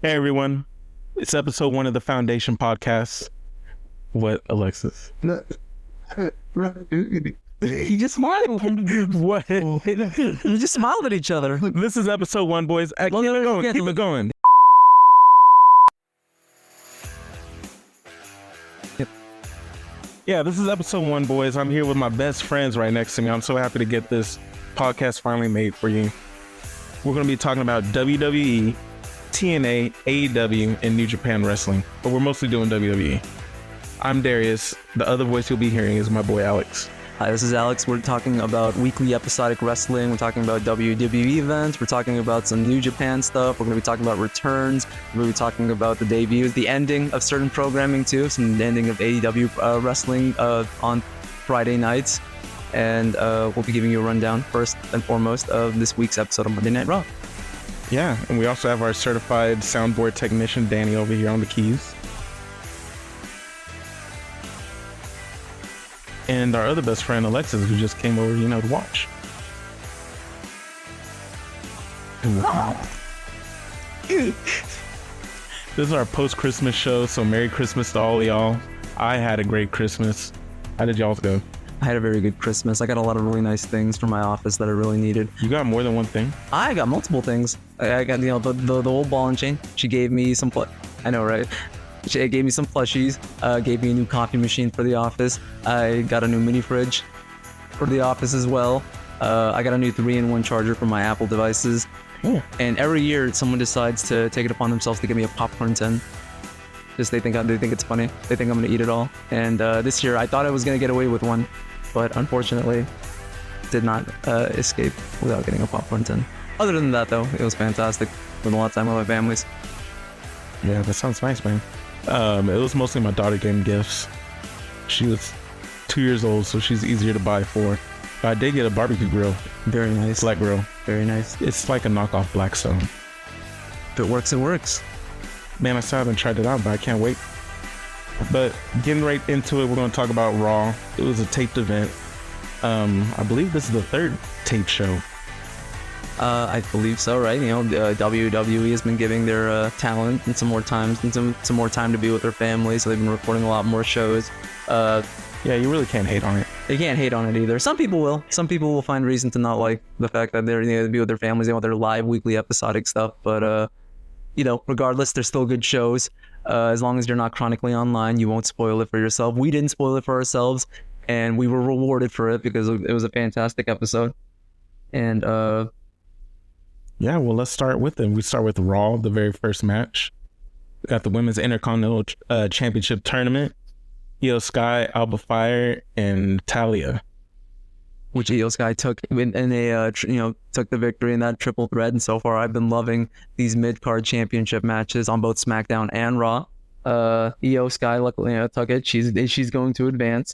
Hey everyone, it's episode 1 of the Foundation Podcast. What, Alexis? He just smiled. What? We just smiled at each other. This is episode 1, boys. Keep it going. Keep it going. Yeah, this is episode 1, boys. I'm here with my best friends right next to me. I'm so happy to get this podcast finally made for you. We're going to be talking about WWE, TNA, AEW, and New Japan Wrestling, but we're mostly doing WWE. I'm Darius. The other voice you'll be hearing is my boy Alex. Hi, this is Alex. We're talking about weekly episodic wrestling. We're talking about WWE events. We're talking about some New Japan stuff. We're going to be talking about returns. We're going to be talking about the debuts, the ending of certain programming too, some ending of AEW wrestling on Friday nights. And we'll be giving you a rundown first and foremost of this week's episode of Monday Night Raw. Yeah, and we also have our certified soundboard technician, Danny, over here on the keys. And our other best friend, Alexis, who just came over, to watch. This is our post-Christmas show, so Merry Christmas to all y'all. I had a great Christmas. How did y'all's go? I had a very good Christmas. I got a lot of really nice things from my office that I really needed. You got more than one thing? I got multiple things. I got, the old ball and chain. She gave me some, I know, right? She gave me some plushies, gave me a new coffee machine for the office. I got a new mini fridge for the office as well. I got a new 3-in-1 charger for my Apple devices. Yeah. And every year someone decides to take it upon themselves to give me a popcorn tin. Just they think it's funny. They think I'm gonna eat it all. And this year I thought I was gonna get away with one, but unfortunately did not escape without getting a popcorn tin. Other than that though, it was fantastic. Spent a lot of time with my families. Yeah, that sounds nice, man. It was mostly my daughter getting gifts. She was 2 years old, so she's easier to buy for. But I did get a barbecue grill. Very nice. Black grill. Very nice. It's like a knockoff Blackstone. If it works, it works. Man, I still haven't tried it out, but I can't wait. But getting right into it, we're going to talk about Raw. It was a taped event. I believe this is the third taped show. I believe so, right? WWE has been giving their talent and some more time to be with their family, so they've been recording a lot more shows. Yeah, you really can't hate on it. They can't hate on it either. Some people will. Some people will find reason to not like the fact that they're to be with their families. They want their live weekly episodic stuff, but regardless, they're still good shows. As long as you're not chronically online, you won't spoil it for yourself. We didn't spoil it for ourselves, and we were rewarded for it because it was a fantastic episode. And yeah, well, let's start with it. We start with Raw, the very first match. We got the Women's Intercontinental Championship Tournament. Io Sky, Alba Fire, and Talia. Which Io Sky took took the victory in that triple threat. And so far, I've been loving these mid-card championship matches on both SmackDown and Raw. Io Sky, luckily, took it. She's going to advance.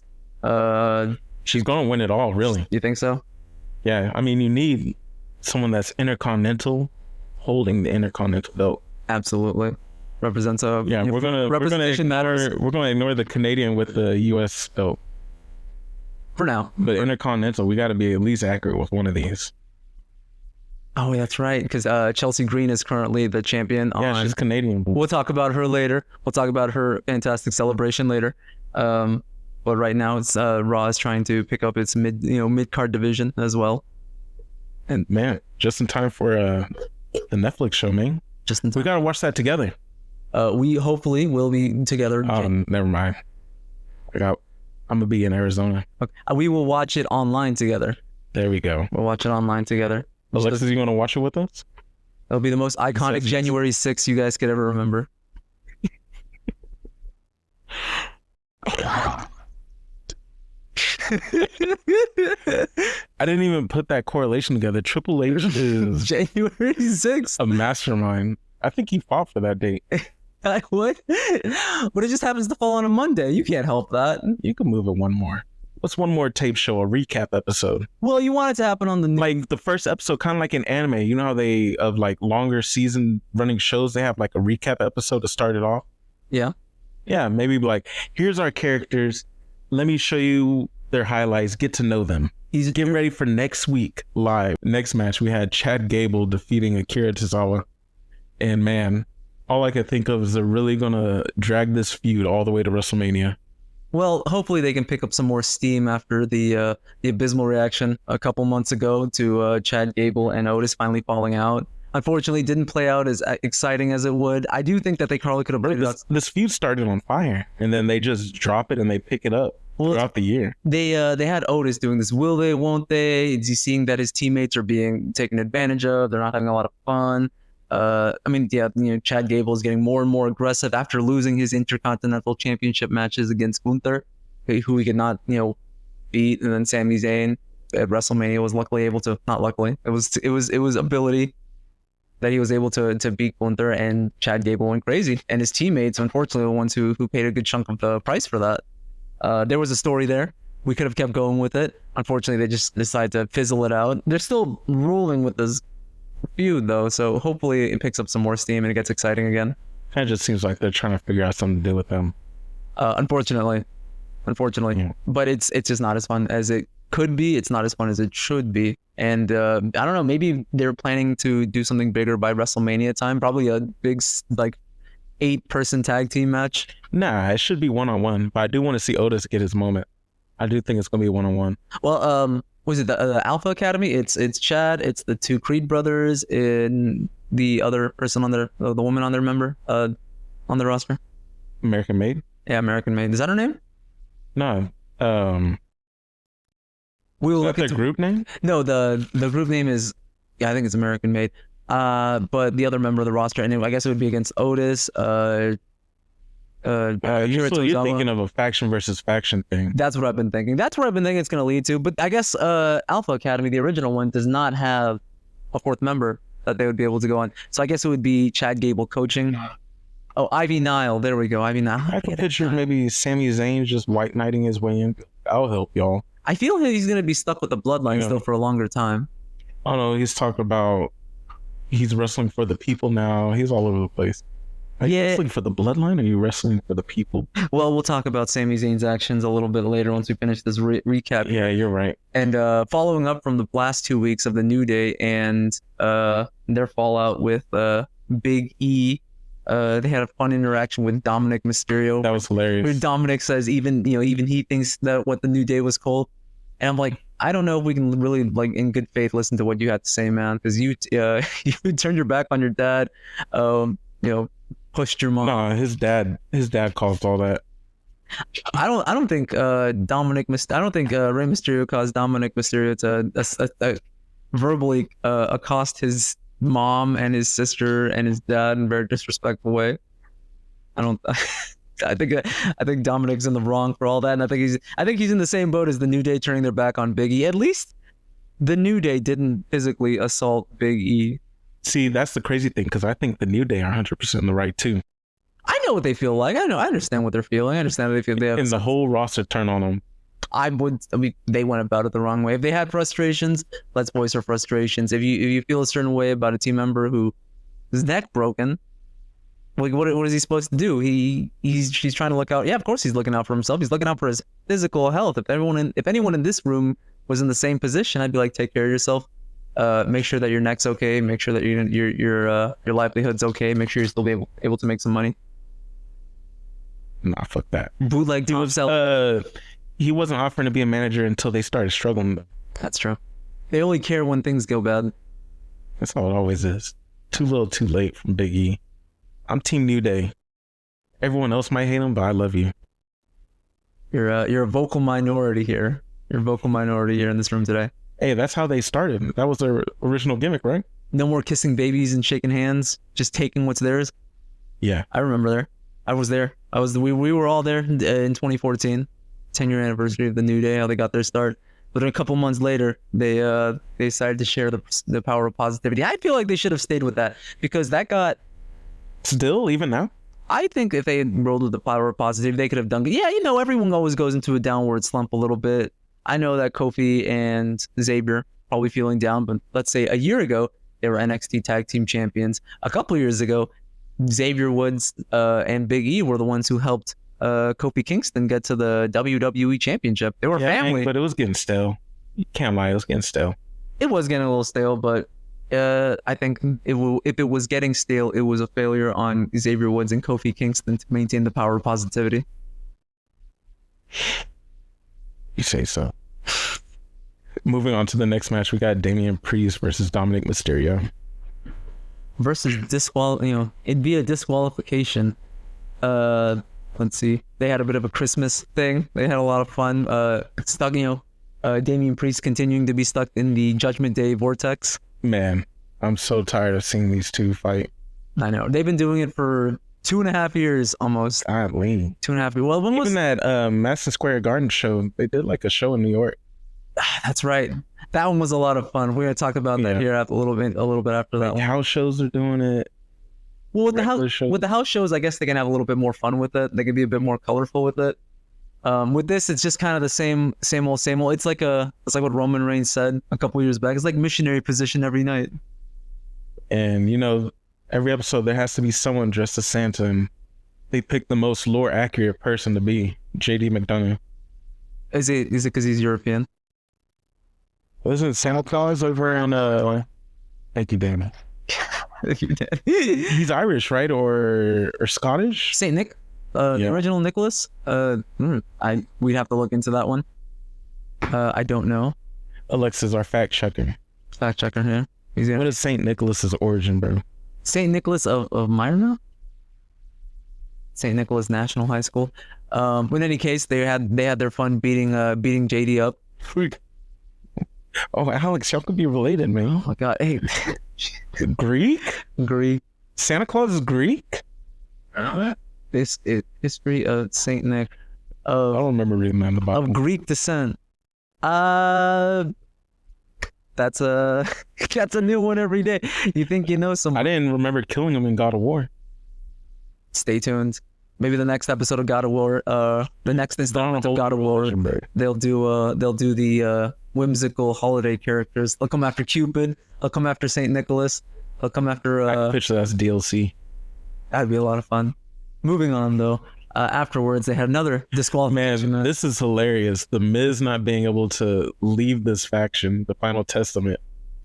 She's going to win it all, really. You think so? Yeah, I mean, you need someone that's intercontinental holding the intercontinental belt. Absolutely. Represents a representation matters. We're gonna ignore the Canadian with the US belt for now. But intercontinental, we got to be at least accurate with one of these. Oh, that's right, because Chelsea Green is currently the champion. Yeah, she's Canadian. We'll talk about her later. We'll talk about her fantastic celebration later. But right now, it's Raw is trying to pick up its mid-card division as well. And man, just in time for the Netflix show, man. Just in time. We gotta watch that together. We hopefully will be together. Never mind. I'm gonna be in Arizona. Okay. We will watch it online together. There we go. We'll watch it online together. Alexis, you gonna watch it with us? It'll be the most iconic January 6th you guys could ever remember. I didn't even put that correlation together. Triple H is January 6th. A mastermind. I think he fought for that date. I would, but it just happens to fall on a Monday. You can't help that. You can move it one more. What's one more tape show, a recap episode? Well, you want it to happen on the first episode, kind of like in anime. You know how they of longer season running shows, they have a recap episode to start it off. Yeah. Yeah, maybe here's our characters. Let me show you their highlights. Get to know them. He's getting ready for next week live. Next match, we had Chad Gable defeating Akira Tozawa. And man, All I could think of is they're really gonna drag this feud all the way to WrestleMania. Well, hopefully they can pick up some more steam after the abysmal reaction a couple months ago to Chad Gable and Otis finally falling out. Unfortunately, didn't play out as exciting as it would. I do think that they probably could have. This feud started on fire, and then they just drop it and they pick it up throughout the year. They had Otis doing this. Will they? Won't they? Is he seeing that his teammates are being taken advantage of? They're not having a lot of fun. Chad Gable is getting more and more aggressive after losing his Intercontinental Championship matches against Gunther, who he could not, beat, and then Sami Zayn at WrestleMania was luckily able to. Not luckily, it was ability that he was able to beat Gunther, and Chad Gable went crazy, and his teammates, unfortunately, were the ones who paid a good chunk of the price for that. There was a story there. We could have kept going with it. Unfortunately, they just decided to fizzle it out. They're still ruling with this feud though, so hopefully it picks up some more steam and it gets exciting again. It just seems like they're trying to figure out something to do with them. Unfortunately, yeah. But it's just not as fun as it could be. It's not as fun as it should be, and I don't know. Maybe they're planning to do something bigger by WrestleMania time. Probably a big 8-person tag team match. Nah, it should be 1-on-1. But I do want to see Otis get his moment. I do think it's gonna be 1-on-1. Well, was it the Alpha Academy? It's Chad. It's the 2 Creed brothers, and the other person on their, the woman on their member, on the roster. American Made. Yeah, American Made. Is that her name? No. We'll Is look that at the group name? No, the group name is, I think it's American Made. But the other member of the roster, and I guess it would be against Otis. You're thinking of a faction versus faction thing. That's what I've been thinking. That's where I've been thinking it's going to lead to. But I guess Alpha Academy, the original one, does not have a 4th member that they would be able to go on. So I guess it would be Chad Gable coaching. Oh, Ivy Nile. There we go. Ivy Nile. I can picture maybe Sami Zayn just white knighting his way in. I'll help y'all. I feel he's going to be stuck with the bloodline still for a longer time. Oh no, he's talking about he's wrestling for the people now. He's all over the place. Are you wrestling for the bloodline, or are you wrestling for the people? Well, we'll talk about Sami Zayn's actions a little bit later once we finish this recap. Yeah, you're right. And following up from the last 2 weeks of the New Day and their fallout with Big E, they had a fun interaction with Dominic Mysterio. That was hilarious. Where Dominic says even he thinks that what the New Day was called. And I'm like, I don't know if we can really, in good faith, listen to what you had to say, man, because you turned your back on your dad, pushed your mom. No, his dad caused all that. I don't think Rey Mysterio caused Dominic Mysterio to verbally accost his mom and his sister and his dad in a very disrespectful way. I think Dominic's in the wrong for all that, and I think he's in the same boat as the New Day turning their back on Big E. At least the New Day didn't physically assault Big E. See, that's the crazy thing, because I think the New Day are 100% in the right too. I know what they feel like. I understand what they're feeling. I understand how they feel. And the whole roster turn on them. They went about it the wrong way. If they had frustrations, let's voice our frustrations. If you feel a certain way about a team member whose neck broken, what is he supposed to do? He's trying to look out. Yeah, of course he's looking out for himself. He's looking out for his physical health. If anyone in this room was in the same position, I'd be like, take care of yourself. Make sure that your neck's okay. Make sure that your livelihood's okay. Make sure you're still able to make some money. Nah, fuck that. Bootleg to himself. He wasn't offering to be a manager until they started struggling. That's true. They only care when things go bad. That's how it always is. Too little, too late from Big E. I'm Team New Day. Everyone else might hate him, but I love you. You're a vocal minority here. You're a vocal minority here in this room today. Hey, that's how they started. That was their original gimmick, right? No more kissing babies and shaking hands, just taking what's theirs. Yeah. I remember there. I was there. We were all there in 2014, 10-year anniversary of the New Day, how they got their start. But a couple months later, they decided to share the power of positivity. I feel like they should have stayed with that, because that got... Still, even now? I think if they had rolled with the power of positivity, they could have done... Yeah, everyone always goes into a downward slump a little bit. I know that Kofi and Xavier probably feeling down, but let's say a year ago, they were NXT Tag Team Champions. A couple years ago, Xavier Woods and Big E were the ones who helped Kofi Kingston get to the WWE Championship. They were family. But it was getting stale. You can't lie, it was getting stale. It was getting a little stale, but I think if it was getting stale, it was a failure on Xavier Woods and Kofi Kingston to maintain the power of positivity. You say so. Moving on to the next match, we got Damian Priest versus Dominic Mysterio. Versus it'd be a disqualification. Let's see. They had a bit of a Christmas thing. They had a lot of fun. Damian Priest continuing to be stuck in the Judgment Day vortex. Man, I'm so tired of seeing these two fight. I know. They've been doing it for 2.5 years almost. Golly. 2.5 years. Well, when was even that Madison Square Garden show? They did like a show in New York. That's right. That one was a lot of fun. We're gonna talk about that here a little bit after that one. House shows are doing it. Well, with the house shows, I guess they can have a little bit more fun with it. They can be a bit more colorful with it. With this, it's just kind of the same old. It's like what Roman Reigns said a couple years back. It's like missionary position every night. And every episode there has to be someone dressed as Santa, and they pick the most lore accurate person to be JD McDonough. Is it because he's European? Wasn't Santa Claus over on Thank you, Dan. He's Irish, right? Or Scottish? Saint Nick. The original Nicholas. We'd have to look into that one. I don't know. Alexa's our fact checker. Fact checker here. What is Saint Nicholas's origin, bro? Saint Nicholas of Myrna. Saint Nicholas National High School. In any case, they had their fun beating JD up. Oh, Alex, y'all could be related, man. Oh my God, hey, Greek. Santa Claus is Greek. This is history of Saint Nick. I don't remember reading that in the Bible. Of Greek descent. That's a new one every day. You think you know some? I didn't remember killing him in God of War. Stay tuned. Maybe the next episode of God of War, the next installment of God of War, they'll do the whimsical holiday characters. They'll come after Cupid. They'll come after Saint Nicholas. They'll come after. I can picture that's DLC. That'd be a lot of fun. Moving on though. Afterwards, they had another disqualification. Man, this is hilarious. The Miz not being able to leave this faction, the Final Testament.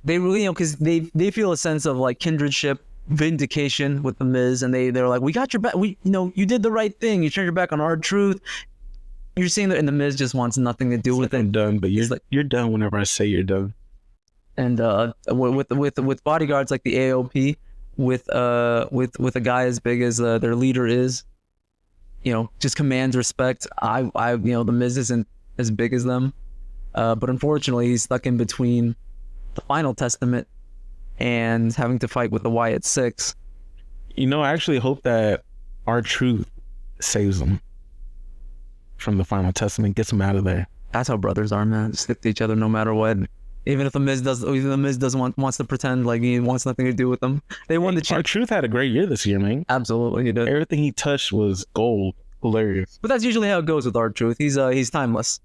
They really, because they feel a sense of like kindredship, vindication with the Miz, and they're like, we got your back. You did the right thing. You turned your back on our truth. You're seeing that, and the Miz just wants nothing to do with it. I'm done, but you're done whenever I say you're done. And with bodyguards like the AOP, with a guy as big as their leader is, just commands respect. The Miz isn't as big as them, but unfortunately he's stuck in between the Final Testament and having to fight with the Wyatt Six. I actually hope that R-Truth saves them from the Final Testament, gets them out of there. That's how brothers are, man. Stick to each other no matter what. Even if the Miz wants to pretend like he wants nothing to do with them. They won the championship. R-Truth had a great year this year, man. Absolutely, he did. Everything he touched was gold. Hilarious. But that's usually how it goes with R-Truth. He's timeless.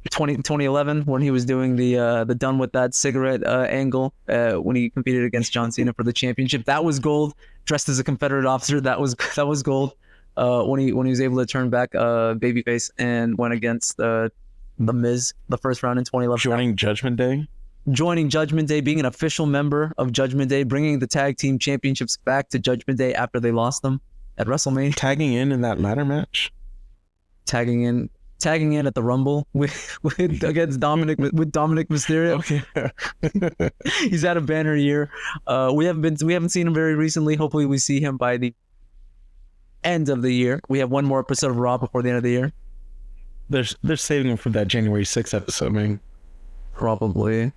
2011 when he was doing the done with that cigarette angle when he competed against John Cena for the championship, that was gold. Dressed as a Confederate officer, that was gold. When he was able to turn back babyface and went against the Miz the first round in 2011. Joining Judgment Day, being an official member of Judgment Day, bringing the tag team championships back to Judgment Day after they lost them at WrestleMania. Tagging in that ladder match. Tagging in at the Rumble against Dominic Mysterio. Okay. He's had a banner year. We haven't seen him very recently. Hopefully we see him by the end of the year. We have one more episode of Raw before the end of the year. They're saving him for that January 6th episode, man. Probably.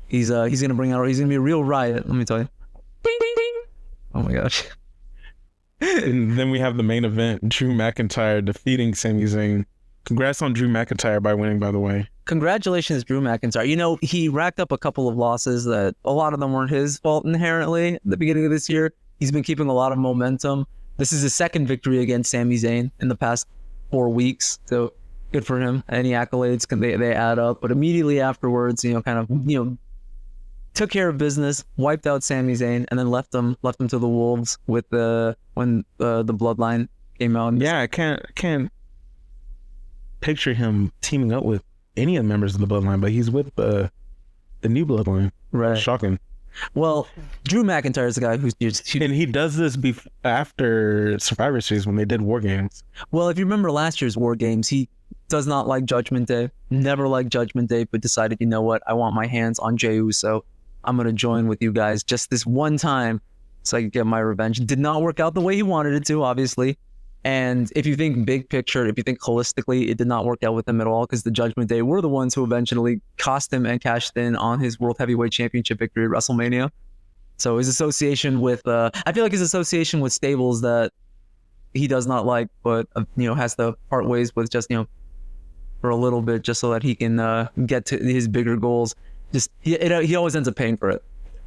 He's gonna be a real riot. Let me tell you. Ding, ding, ding. Oh my gosh. And then we have the main event: Drew McIntyre defeating Sami Zayn. Congrats on Drew McIntyre by winning, by the way. Congratulations, Drew McIntyre. He racked up a couple of losses that a lot of them weren't his fault inherently at the beginning of this year. He's been keeping a lot of momentum. This is his second victory against Sami Zayn in the past 4 weeks. So good for him. Any accolades, they add up. But immediately afterwards, took care of business, wiped out Sami Zayn, and then left him to the wolves with when the Bloodline came out. Yeah, I can't picture him teaming up with any of the members of the Bloodline, but he's with the new bloodline. Right. Shocking. Well, Drew McIntyre is a guy who's just... And he does this after Survivor Series when they did War Games. Well, if you remember last year's War Games, he does not like Judgment Day, never liked Judgment Day, but decided, you know what, I want my hands on Jey Uso. I'm going to join with you guys just this one time so I can get my revenge. Did not work out the way he wanted it to, obviously. And if you think big picture, if you think holistically, it did not work out with him at all because the Judgment Day were the ones who eventually cost him and cashed in on his World Heavyweight Championship victory at WrestleMania. So his association with, I feel like his association with stables that he does not like, but, has to part ways with just, for a little bit just so that he can get to his bigger goals. Just he always ends up paying for it.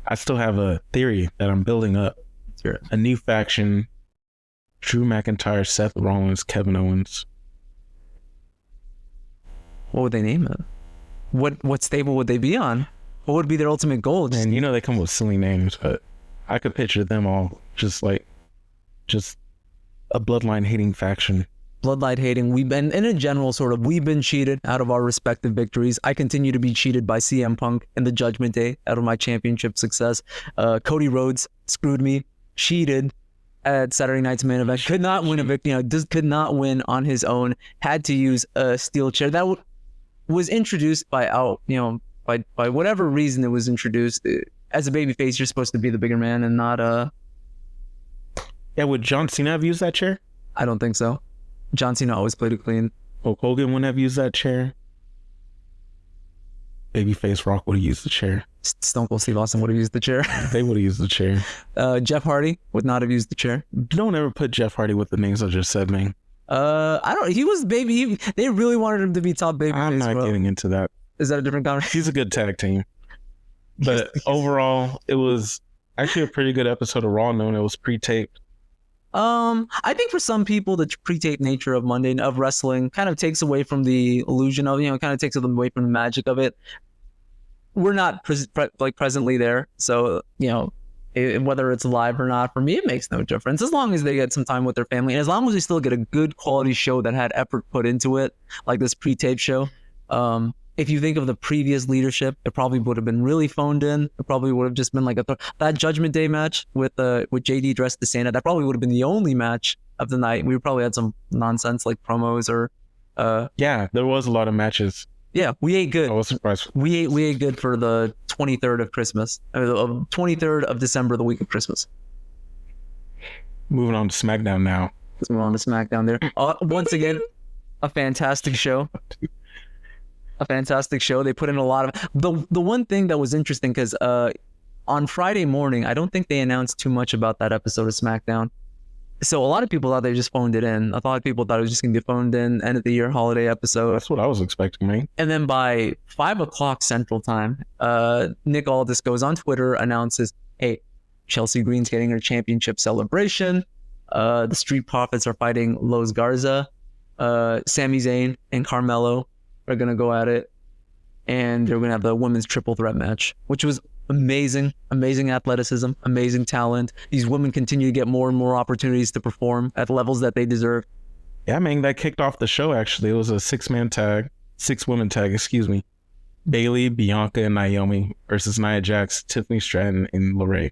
I still have a theory that I'm building up. A new faction. Drew McIntyre, Seth Rollins, Kevin Owens. What would they name it? What stable would they be on? What would be their ultimate goal? And they come with silly names, but I could picture them all just a bloodline hating faction. Bloodline hating. We've been, in a general we've been cheated out of our respective victories. I continue to be cheated by CM Punk and the Judgment Day out of my championship success. Cody Rhodes screwed me, cheated at Saturday Night's Main Event. Could not win a victory. Could not win on his own. Had to use a steel chair that was introduced by whatever reason it was introduced. As a babyface, you're supposed to be the bigger man and not Yeah, would John Cena have used that chair? I don't think so. John Cena always played it clean. Hulk Hogan wouldn't have used that chair. Babyface Rock would have used the chair. Stone Cold Steve Austin would have used the chair. They would have used the chair. Jeff Hardy would not have used the chair. Don't ever put Jeff Hardy with the names I just said, man. I don't. He was baby. They really wanted him to be top baby. I'm not getting into that. Is that a different conversation? He's a good tag team. But overall, it was actually a pretty good episode of Raw, knowing it was pre-taped. I think for some people, the pre-tape nature of Monday of wrestling kind of takes away from the illusion of, kind of takes away from the magic of it. We're not presently there, so whether it's live or not, for me, it makes no difference as long as they get some time with their family and as long as they still get a good quality show that had effort put into it, like this pre-tape show. If you think of the previous leadership, it probably would have been really phoned in. It probably would have just been like that Judgment Day match with JD dressed as Santa. That probably would have been the only match of the night. We probably had some nonsense like promos or. Yeah, there was a lot of matches. Yeah, we ate good. I was surprised. We ate good for the 23rd of Christmas, 23rd of December, the week of Christmas. Moving on to SmackDown now. Let's move on to SmackDown there. Once again, a fantastic show. A fantastic show. They put in a lot of the one thing that was interesting because on Friday morning, I don't think they announced too much about that episode of SmackDown. So a lot of people thought they just phoned it in. A lot of people thought it was just going to be a phoned in end of the year holiday episode. That's what I was expecting, man. And then by 5:00 Central Time, Nick Aldis goes on Twitter, announces, "Hey, Chelsea Green's getting her championship celebration. The Street Profits are fighting Los Garza. Sami Zayn and Carmelo are going to go at it. And they're going to have the women's triple threat match," which was amazing athleticism, amazing talent. These women continue to get more and more opportunities to perform at levels that they deserve. Yeah, man, that kicked off the show, actually. It was a six-woman tag, Bayley, Bianca, and Naomi versus Nia Jax, Tiffany Stratton, and LeRae.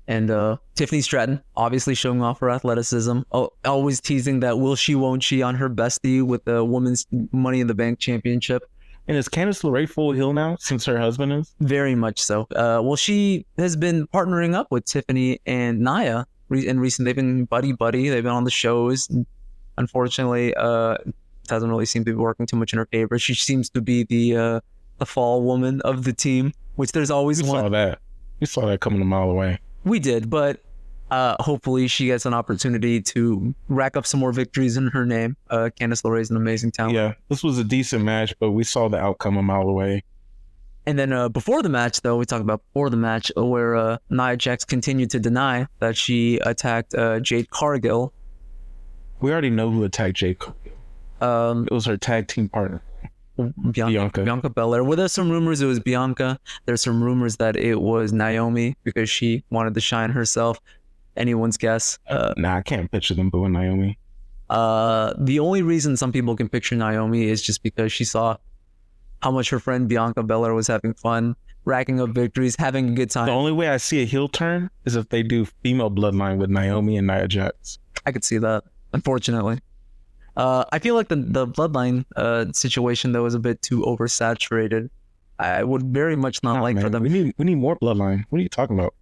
And Tiffany Stratton, obviously showing off her athleticism, always teasing that will she, won't she on her bestie with the Women's Money in the Bank Championship. And is Candice LeRae full heel now since her husband is? Very much so. Well, she has been partnering up with Tiffany and Nia in recent. They've been buddy. They've been on the shows. Unfortunately, it hasn't really seemed to be working too much in her favor. She seems to be the fall woman of the team, which there's always one. We saw that coming a mile away. We did, but hopefully she gets an opportunity to rack up some more victories in her name. Candice LeRae is an amazing talent. Yeah, this was a decent match, but we saw the outcome a mile away. And then before the match, though, we talked about before the match where Nia Jax continued to deny that she attacked Jade Cargill. We already know who attacked Jade Cargill. It was her tag team partner. Bianca Belair. Well, there's some rumors it was Bianca. There's some rumors that it was Naomi because she wanted to shine herself. Anyone's guess. I can't picture them booing Naomi. The only reason some people can picture Naomi is just because she saw how much her friend Bianca Belair was having fun, racking up victories, having a good time. The only way I see a heel turn is if they do female bloodline with Naomi and Nia Jax. I could see that, unfortunately. I feel like the bloodline situation though is a bit too oversaturated. I would very much not like for them. We need more bloodline. What are you talking about?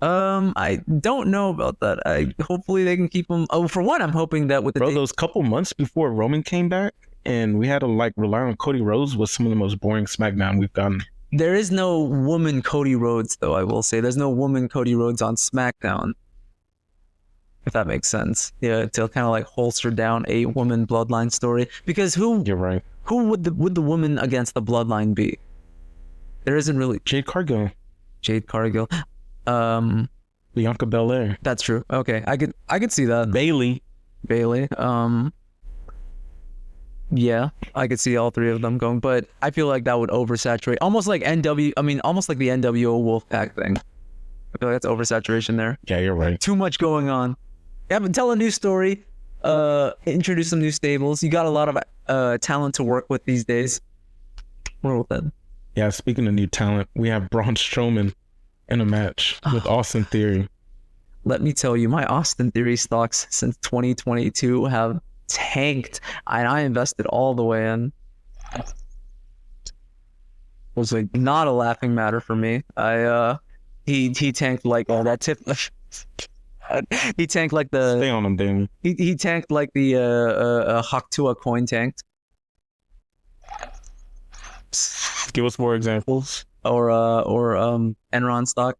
I don't know about that. Hopefully they can keep them. Oh, for one, I'm hoping that with the those couple months before Roman came back, and we had to like rely on Cody Rhodes, was some of the most boring SmackDown we've gotten. There is no woman Cody Rhodes, though. I will say there's no woman Cody Rhodes on SmackDown. If that makes sense, yeah, to kind of like holster down a woman bloodline story. Because You're right. Who would the woman against the bloodline be? There isn't really. Jade Cargill. Bianca Belair. That's true. Okay, I could see that. Bayley. Yeah, I could see all three of them going, but I feel like that would oversaturate, almost like the NWO Wolfpack thing. I feel like that's oversaturation there. Yeah, you're right. Too much going on. Yeah, but tell a new story. Introduce some new stables. You got a lot of talent to work with these days. Roll with that. Yeah, speaking of new talent, we have Braun Strowman in a match with Austin Theory. Let me tell you, my Austin Theory stocks since 2022 have tanked, and I invested all the way in. It was like not a laughing matter for me. He tanked like that tip. He tanked like the. Stay on him, Danny. He tanked like the Haktua coin tanked. Give us more examples. Or Enron stock.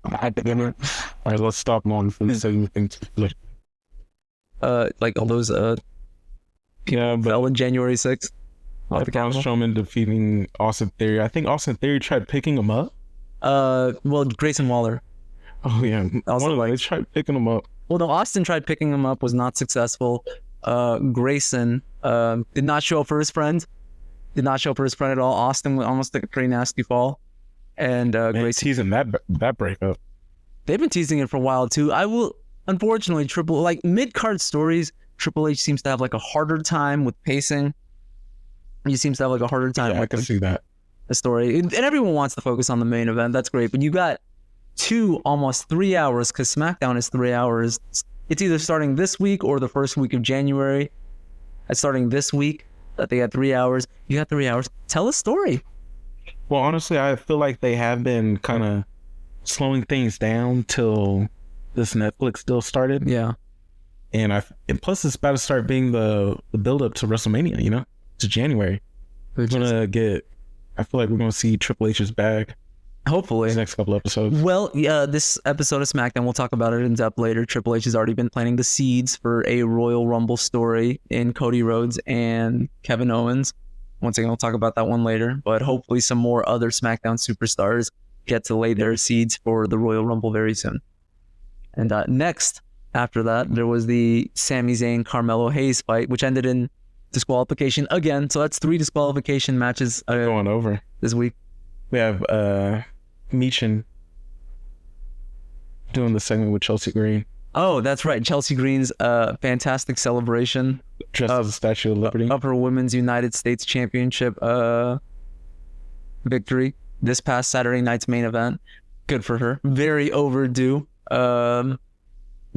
All right, let's stop long for the segment things. Like all those yeah, but fell in January 6th. Braun Strowman defeating Austin Theory. I think Austin Theory tried picking him up. Well, Grayson Waller. Oh yeah, Also, they tried picking him up. Well, no, Austin tried picking him up, was not successful. Grayson did not show up for his friend. Did not show up for his friend at all. Austin almost took a pretty nasty fall. And Grayson teasing that breakup. They've been teasing it for a while too. I will, unfortunately, mid-card stories, Triple H seems to have like a harder time with pacing. He seems to have like a harder time. Yeah, I can see that. The story, and everyone wants to focus on the main event. That's great, but you got almost 3 hours, because SmackDown is 3 hours. It's either starting this week or the first week of January. It's starting this week that they got 3 hours. You got 3 hours. Tell a story. Well, honestly, I feel like they have been kind of slowing things down till this Netflix deal started. Yeah. And plus it's about to start being the build up to WrestleMania, to January. I feel like we're going to see Triple H's bag. Hopefully. These next couple episodes. Well, yeah, this episode of SmackDown, we'll talk about it in depth later. Triple H has already been planting the seeds for a Royal Rumble story in Cody Rhodes and Kevin Owens. Once again, we'll talk about that one later, but hopefully some more other SmackDown superstars get to lay their seeds for the Royal Rumble very soon. And next, after that, there was the Sami Zayn Carmelo Hayes fight, which ended in disqualification again. So that's 3 disqualification matches going over this week. We have Michin doing the segment with Chelsea Green. Oh, that's right. Chelsea Green's fantastic celebration dressed as a Statue of Liberty of her Women's United States Championship victory this past Saturday night's main event. Good for her. Very overdue.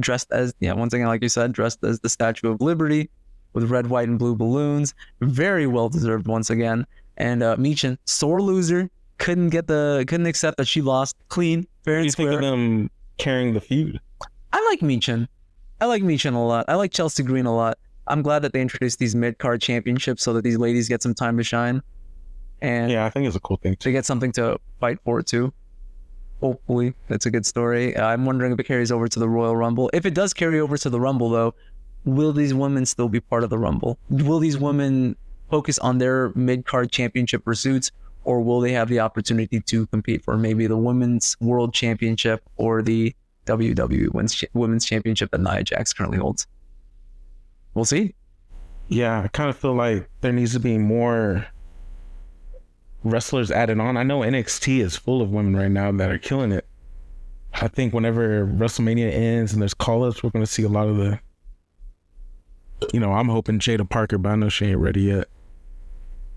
Dressed as, once again, like you said, dressed as the Statue of Liberty with red, white, and blue balloons. Very well deserved once again. And Michin, sore loser, couldn't accept that she lost clean, fair and square. What do you think of them carrying the feud? I like Michin. I like Michin a lot. I like Chelsea Green a lot. I'm glad that they introduced these mid-card championships so that these ladies get some time to shine. And yeah, I think it's a cool thing to get something to fight for too. Hopefully, that's a good story. I'm wondering if it carries over to the Royal Rumble. If it does carry over to the Rumble, though, will these women still be part of the Rumble? Will these women focus on their mid-card championship pursuits, or will they have the opportunity to compete for maybe the Women's World Championship or the WWE Women's Championship that Nia Jax currently holds? We'll see. Yeah, I kind of feel like there needs to be more wrestlers added on. I know NXT is full of women right now that are killing it. I think whenever WrestleMania ends and there's call-ups, we're going to see a lot of the, I'm hoping Jada Parker, but I know she ain't ready yet.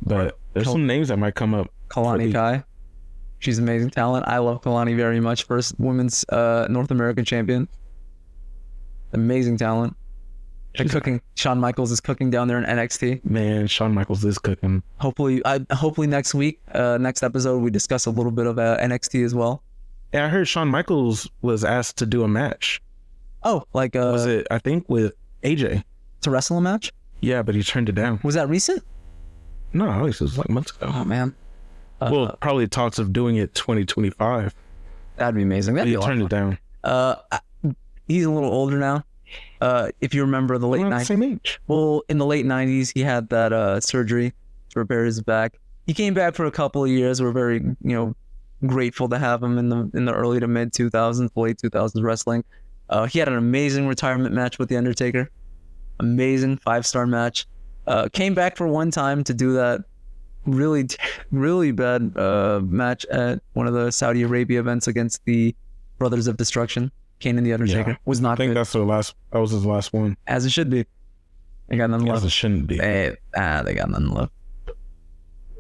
But there's some names that might come up. Kalani Kai. She's amazing talent. I love Kalani very much. First women's North American champion. Amazing talent. And cooking. Shawn Michaels is cooking down there in NXT. Man, Shawn Michaels is cooking. Hopefully next week, next episode, we discuss a little bit of NXT as well. Yeah, I heard Shawn Michaels was asked to do a match. Oh, like Was it, I think, with AJ? to wrestle a match? Yeah, but he turned it down. Was that recent? No, it was like months ago. Oh man. Well, probably talks of doing it 2025. That'd be amazing. That'd He be a lot turned of it down. fun. He's a little older now. If you remember the late We're not the 90s. same age. Well, in the late 90s, he had that surgery to repair his back. He came back for a couple of years. We're very, grateful to have him in the early to mid 2000s, late 2000s wrestling. He had an amazing retirement match with The Undertaker. Amazing 5-star match. Came back for one time to do that really, really bad match at one of the Saudi Arabia events against the Brothers of Destruction. Kane and The Undertaker. Yeah. Was not I think good, that was his last one. as it should be. They got nothing As left. it shouldn't be. They got nothing left.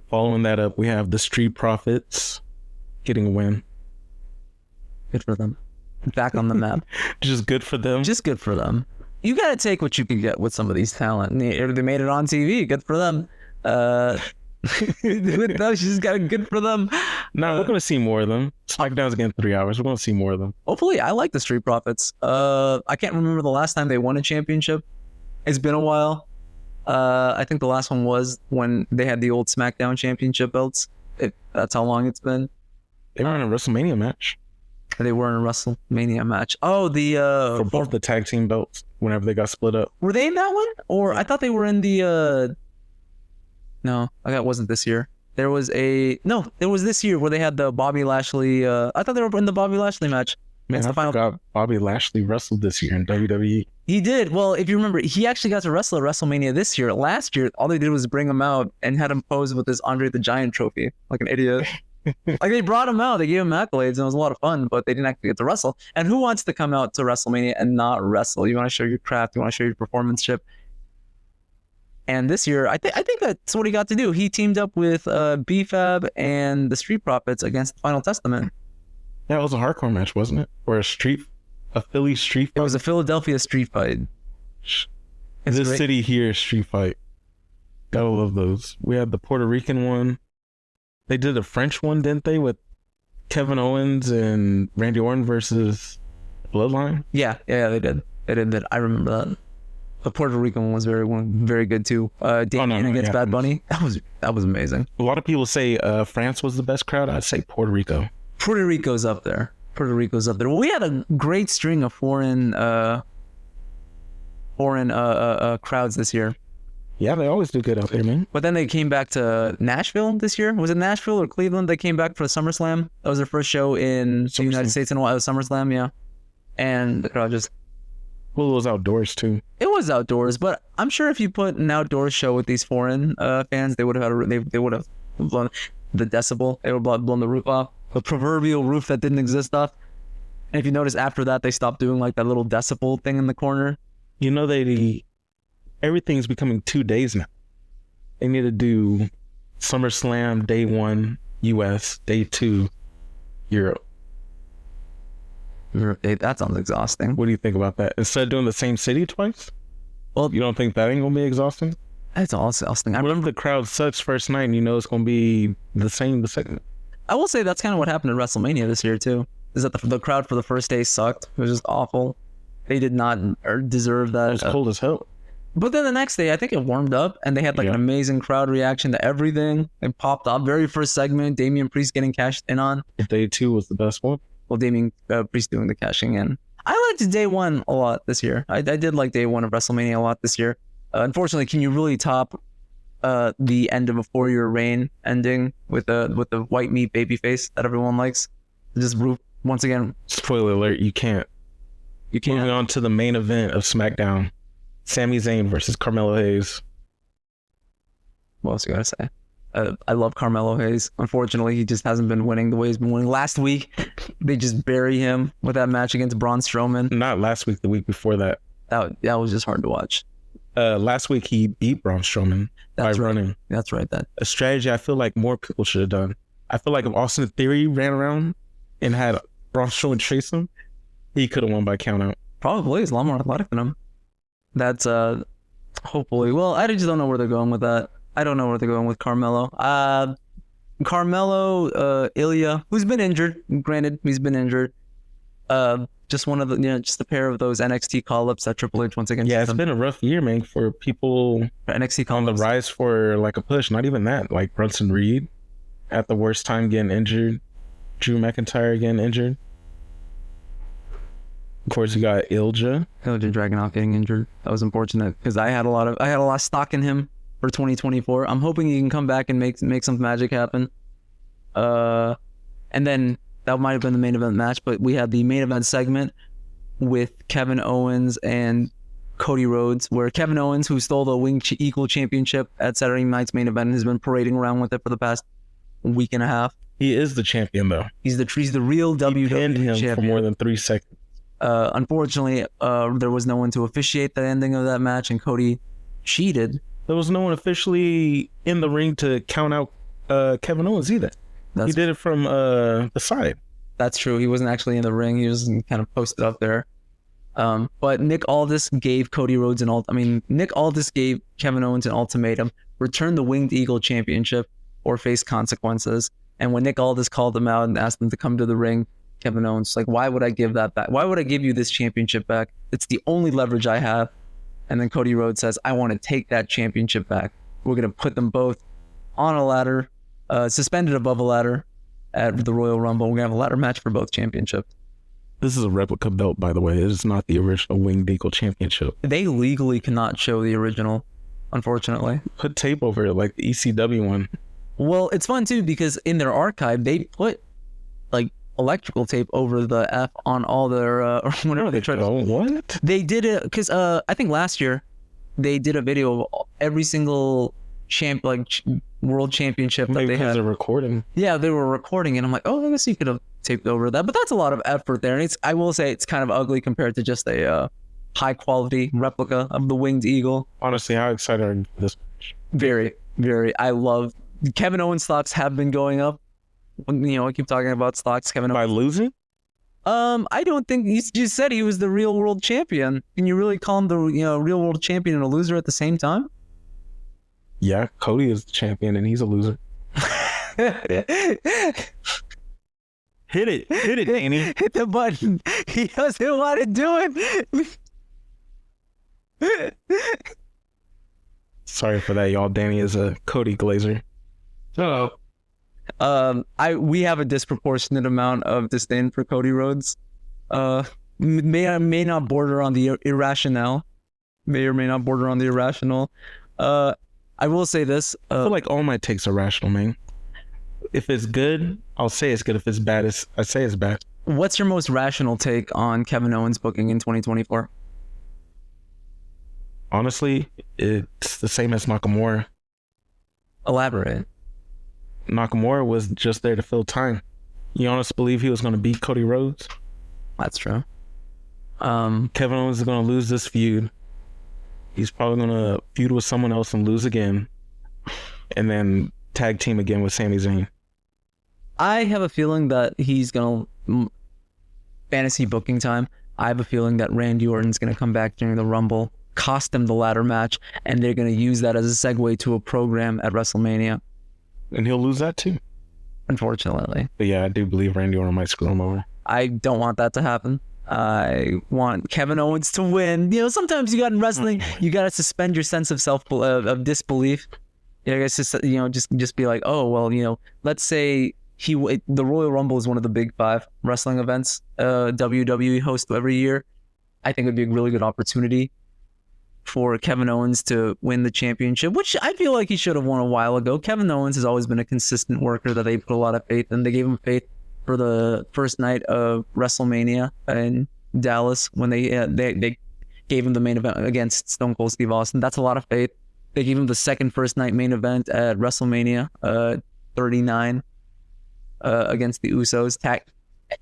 Following that up, we have the Street Profits getting a win. Good for them. Back on the map. Just good for them. Just good for them. You got to take what you can get with some of these talent. They made it on TV. Good for them. No, she's got it. Good for them. No, we're going to see more of them. SmackDown's again 3 hours. We're going to see more of them. Hopefully, I like the Street Profits. I can't remember the last time they won a championship. It's been a while. I think the last one was when they had the old SmackDown championship belts. That's how long it's been. They were in a WrestleMania match They were in a WrestleMania match. Oh, for both the tag team belts whenever they got split up. were they in that one? Or I thought they were in the no, that wasn't this year. There was this year where they had the Bobby Lashley I thought they were in the Bobby Lashley match. Man, It's I the final. forgot Bobby Lashley wrestled this year in WWE. He did. Well, if you remember, he actually got to wrestle at WrestleMania this year. Last year, all they did was bring him out and had him pose with this Andre the Giant trophy, like an idiot. Like they brought him out, they gave him accolades, and it was a lot of fun, but they didn't actually get to wrestle. And who wants to come out to WrestleMania and not wrestle? You want to show your craft, you want to show your performanceship. And this year, I think that's what he got to do. He teamed up with B-Fab and the Street Profits against the Final Testament. Yeah, it was a hardcore match, wasn't it? Or a Philly street It fight. was a Philadelphia street fight. It's This great. city here street fight. Gotta love those. We had the Puerto Rican one. They did a French one, didn't they? With Kevin Owens and Randy Orton versus Bloodline. Yeah, they did. They did that. I remember that. The Puerto Rican one was very good too. Damien against yeah. Bad Bunny. That was amazing. A lot of people say France was the best crowd. I'd say Puerto Rico. Puerto Rico's up there. Well, we had a great string of foreign crowds this year. Yeah, they always do good out there, man. But then they came back to Nashville this year. Was it Nashville or Cleveland? They came back for SummerSlam. That was their first show in the United States in a while. SummerSlam, yeah. And the crowd just... Well, it was outdoors too. It was outdoors, but I'm sure if you put an outdoor show with these foreign fans, they would have they would have blown the decibel. They would have blown the roof off, the proverbial roof that didn't exist off. And if you notice, after that, they stopped doing like that little decibel thing in the corner. You know, everything's becoming 2 days now. They need to do SummerSlam day 1 US, day 2 Europe. That sounds exhausting. What do you think about that? Instead of doing the same city twice? Well, You don't think that ain't gonna be exhausting? that's all exhausting. Whenever the crowd sucks first night, and you know it's gonna be the same the second. I will say that's kind of what happened at WrestleMania this year too. Is that the crowd for the first day sucked? It was just awful. They did not deserve that. It was cold as hell. But then the next day, I think it warmed up, and they had like an amazing crowd reaction to everything. It popped up. Very first segment, Damian Priest getting cashed in on. Day 2 was the best one. Well, Damian Priest doing the cashing in. I liked day 1 a lot this year. I did like day 1 of WrestleMania a lot this year. Unfortunately, can you really top the end of a 4-year reign ending with the white meat babyface that everyone likes? Just once again, Spoiler alert, you can't. you can't. Moving on to the main event of SmackDown. Sami Zayn versus Carmelo Hayes. What else you gotta say? I love Carmelo Hayes. Unfortunately, he just hasn't been winning the way he's been winning. Last week, they just bury him with that match against Braun Strowman. Not last week, the week before that. That was just hard to watch. last week he beat Braun Strowman That's by right. running. That's right. That A strategy I feel like more people should have done. I feel like if Austin Theory ran around and had Braun Strowman chase him, he could have won by count out. probably is a lot more athletic than him. That's hopefully. Well, I just don't know where they're going with that. I don't know where they're going with Carmelo. Ilya, who's been injured. Granted, he's been injured. Just one of the, just a pair of those NXT call-ups that Triple H once again. Yeah, it's been a rough year, man, for people NXT on the call-ups. rise for like a push. Not even that. Like Brunson Reed at the worst time getting injured. Drew McIntyre getting injured. Of course, you got Ilja. Ilja Dragunov getting injured. That was unfortunate because I had a lot of stock in him for 2024. I'm hoping he can come back and make some magic happen. And then that might have been the main event match, but we had the main event segment with Kevin Owens and Cody Rhodes, where Kevin Owens, who stole the Winged Eagle Championship at Saturday night's main event, has been parading around with it for the past week and a half. He is the champion, though. He's the real He pinned WWE him champion. for more than 3 seconds. Unfortunately, there was no one to officiate the ending of that match, and Cody cheated. There was no one officially in the ring to count out Kevin Owens either. He did it from the side. That's true. He wasn't actually in the ring. He was kind of posted up there. But Nick Aldis gave Cody Rhodes Nick Aldis gave Kevin Owens an ultimatum: return the Winged Eagle Championship or face consequences. And when Nick Aldis called him out and asked him to come to the ring, Kevin Owens was like, why would I give that back? Why would I give you this championship back? It's the only leverage I have. And then Cody Rhodes says, I want to take that championship back. We're going to put them both on a ladder, suspended above a ladder at the Royal Rumble. We're going to have a ladder match for both championships. This is a replica belt, by the way. It is not the original Winged Eagle Championship. They legally cannot show the original, unfortunately. Put tape over it like the ECW one. Well, it's fun too because in their archive, they put like electrical tape over the F on all their, or whatever they tried to. Oh, what? They did it because I think last year they did a video of every single world championship that Maybe they because had. they're recording. Yeah, they were recording, and I'm like, oh, I guess you could have taped over that, but that's a lot of effort there, and I will say it's kind of ugly compared to just a high quality replica of the Winged Eagle. Honestly, how excited are you for this? Very, very. I love Kevin Owens' stocks have been going up. I keep talking about stocks. Kevin By Owens. losing? I don't think you just said he was the real world champion. Can you really call him the real world champion and a loser at the same time? Yeah, Cody is the champion and he's a loser. Hit it, Danny. Hit the button. He doesn't want to do it. Sorry for that, y'all. Danny is a Cody Glazer. Oh. We have a disproportionate amount of disdain for Cody Rhodes. May not border on the irrational. May or may not border on the irrational. I will say this. I feel like all my takes are rational, man. If it's good, I'll say it's good. If it's bad, I say it's bad. What's your most rational take on Kevin Owens booking in 2024? Honestly, it's the same as Nakamura. Elaborate. Nakamura was just there to fill time. You honestly believe he was going to beat Cody Rhodes? That's true. Kevin Owens is going to lose this feud. He's probably going to feud with someone else and lose again. And then tag team again with Sami Zayn. I have a feeling that he's going to... Fantasy booking time. I have a feeling that Randy Orton's going to come back during the Rumble, cost them the ladder match, and they're going to use that as a segue to a program at WrestleMania. And he'll lose that too. Unfortunately. But yeah, I do believe Randy Orton might screw him over. I don't want that to happen. I want Kevin Owens to win. Sometimes you got in wrestling, you got to suspend your sense of of disbelief. I guess just be like, oh well, let's say the Royal Rumble is one of the big 5 wrestling events WWE hosts every year. I think it would be a really good opportunity for Kevin Owens to win the championship, which I feel like he should have won a while ago. Kevin Owens has always been a consistent worker that they put a lot of faith in. They gave him faith for the first night of WrestleMania in Dallas when they gave him the main event against Stone Cold Steve Austin. That's a lot of faith. They gave him the second first night main event at WrestleMania 39 against the Usos.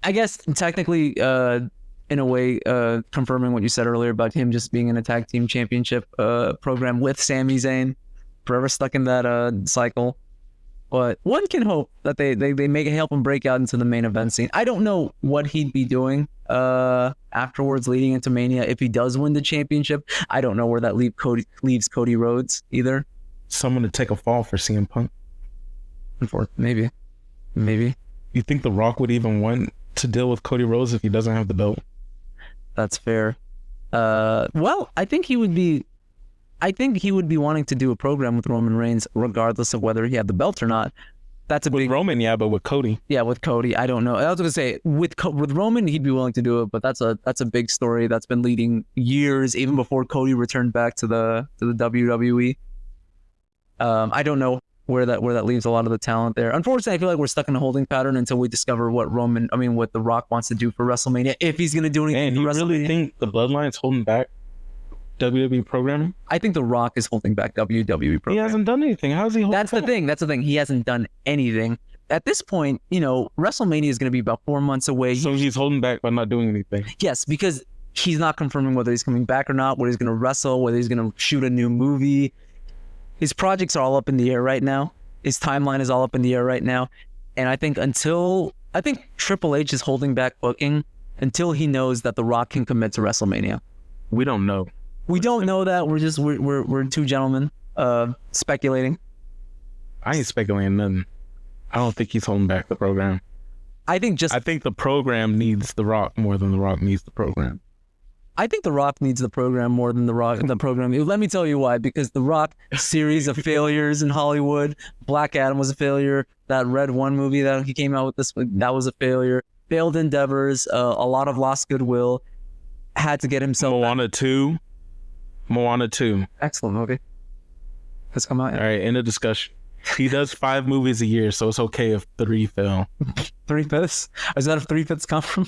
I guess technically in a way, confirming what you said earlier about him just being in a tag team championship program with Sami Zayn, forever stuck in that cycle. But one can hope that they help him break out into the main event scene. I don't know what he'd be doing afterwards, leading into Mania. If he does win the championship, I don't know where that leaves Cody Rhodes either. Someone to take a fall for CM Punk. Maybe. You think The Rock would even want to deal with Cody Rhodes if he doesn't have the belt? That's fair. Well, I think he would be wanting to do a program with Roman Reigns, regardless of whether he had the belt or not. That's a big Roman, yeah, but with Cody. Yeah, with Cody, I don't know. I was gonna say with Roman, he'd be willing to do it, but that's a big story that's been leading years, even before Cody returned back to the WWE. I don't know where that leaves a lot of the talent there. Unfortunately, I feel like we're stuck in a holding pattern until we discover what The Rock wants to do for WrestleMania, if he's gonna do anything. And you really think the Bloodline's holding back WWE programming? I think The Rock is holding back WWE programming. He hasn't done anything. How's he holding That's back? the thing. He hasn't done anything. At this point, WrestleMania is going to be about 4 months away. So he's holding back by not doing anything. Yes, because he's not confirming whether he's coming back or not, whether he's going to wrestle, whether he's going to shoot a new movie. His projects are all up in the air right now. His timeline is all up in the air right now. And I think Triple H is holding back booking until he knows that The Rock can commit to WrestleMania. We don't know. We don't know that. We're two gentlemen speculating. I ain't speculating nothing. I don't think he's holding back the program. I think the program needs The Rock more than The Rock needs the program. I think The Rock needs the program more than the program. Let me tell you why. Because The Rock series of failures in Hollywood. Black Adam was a failure. That Red One movie that he came out with that was a failure. Failed endeavors. A lot of lost goodwill. Had to get himself. Moana 2. Excellent movie. Has come out. All right, end of discussion. He does 5 movies a year, so it's okay if 3 fail. 3/5? Is that a 3/5 come from?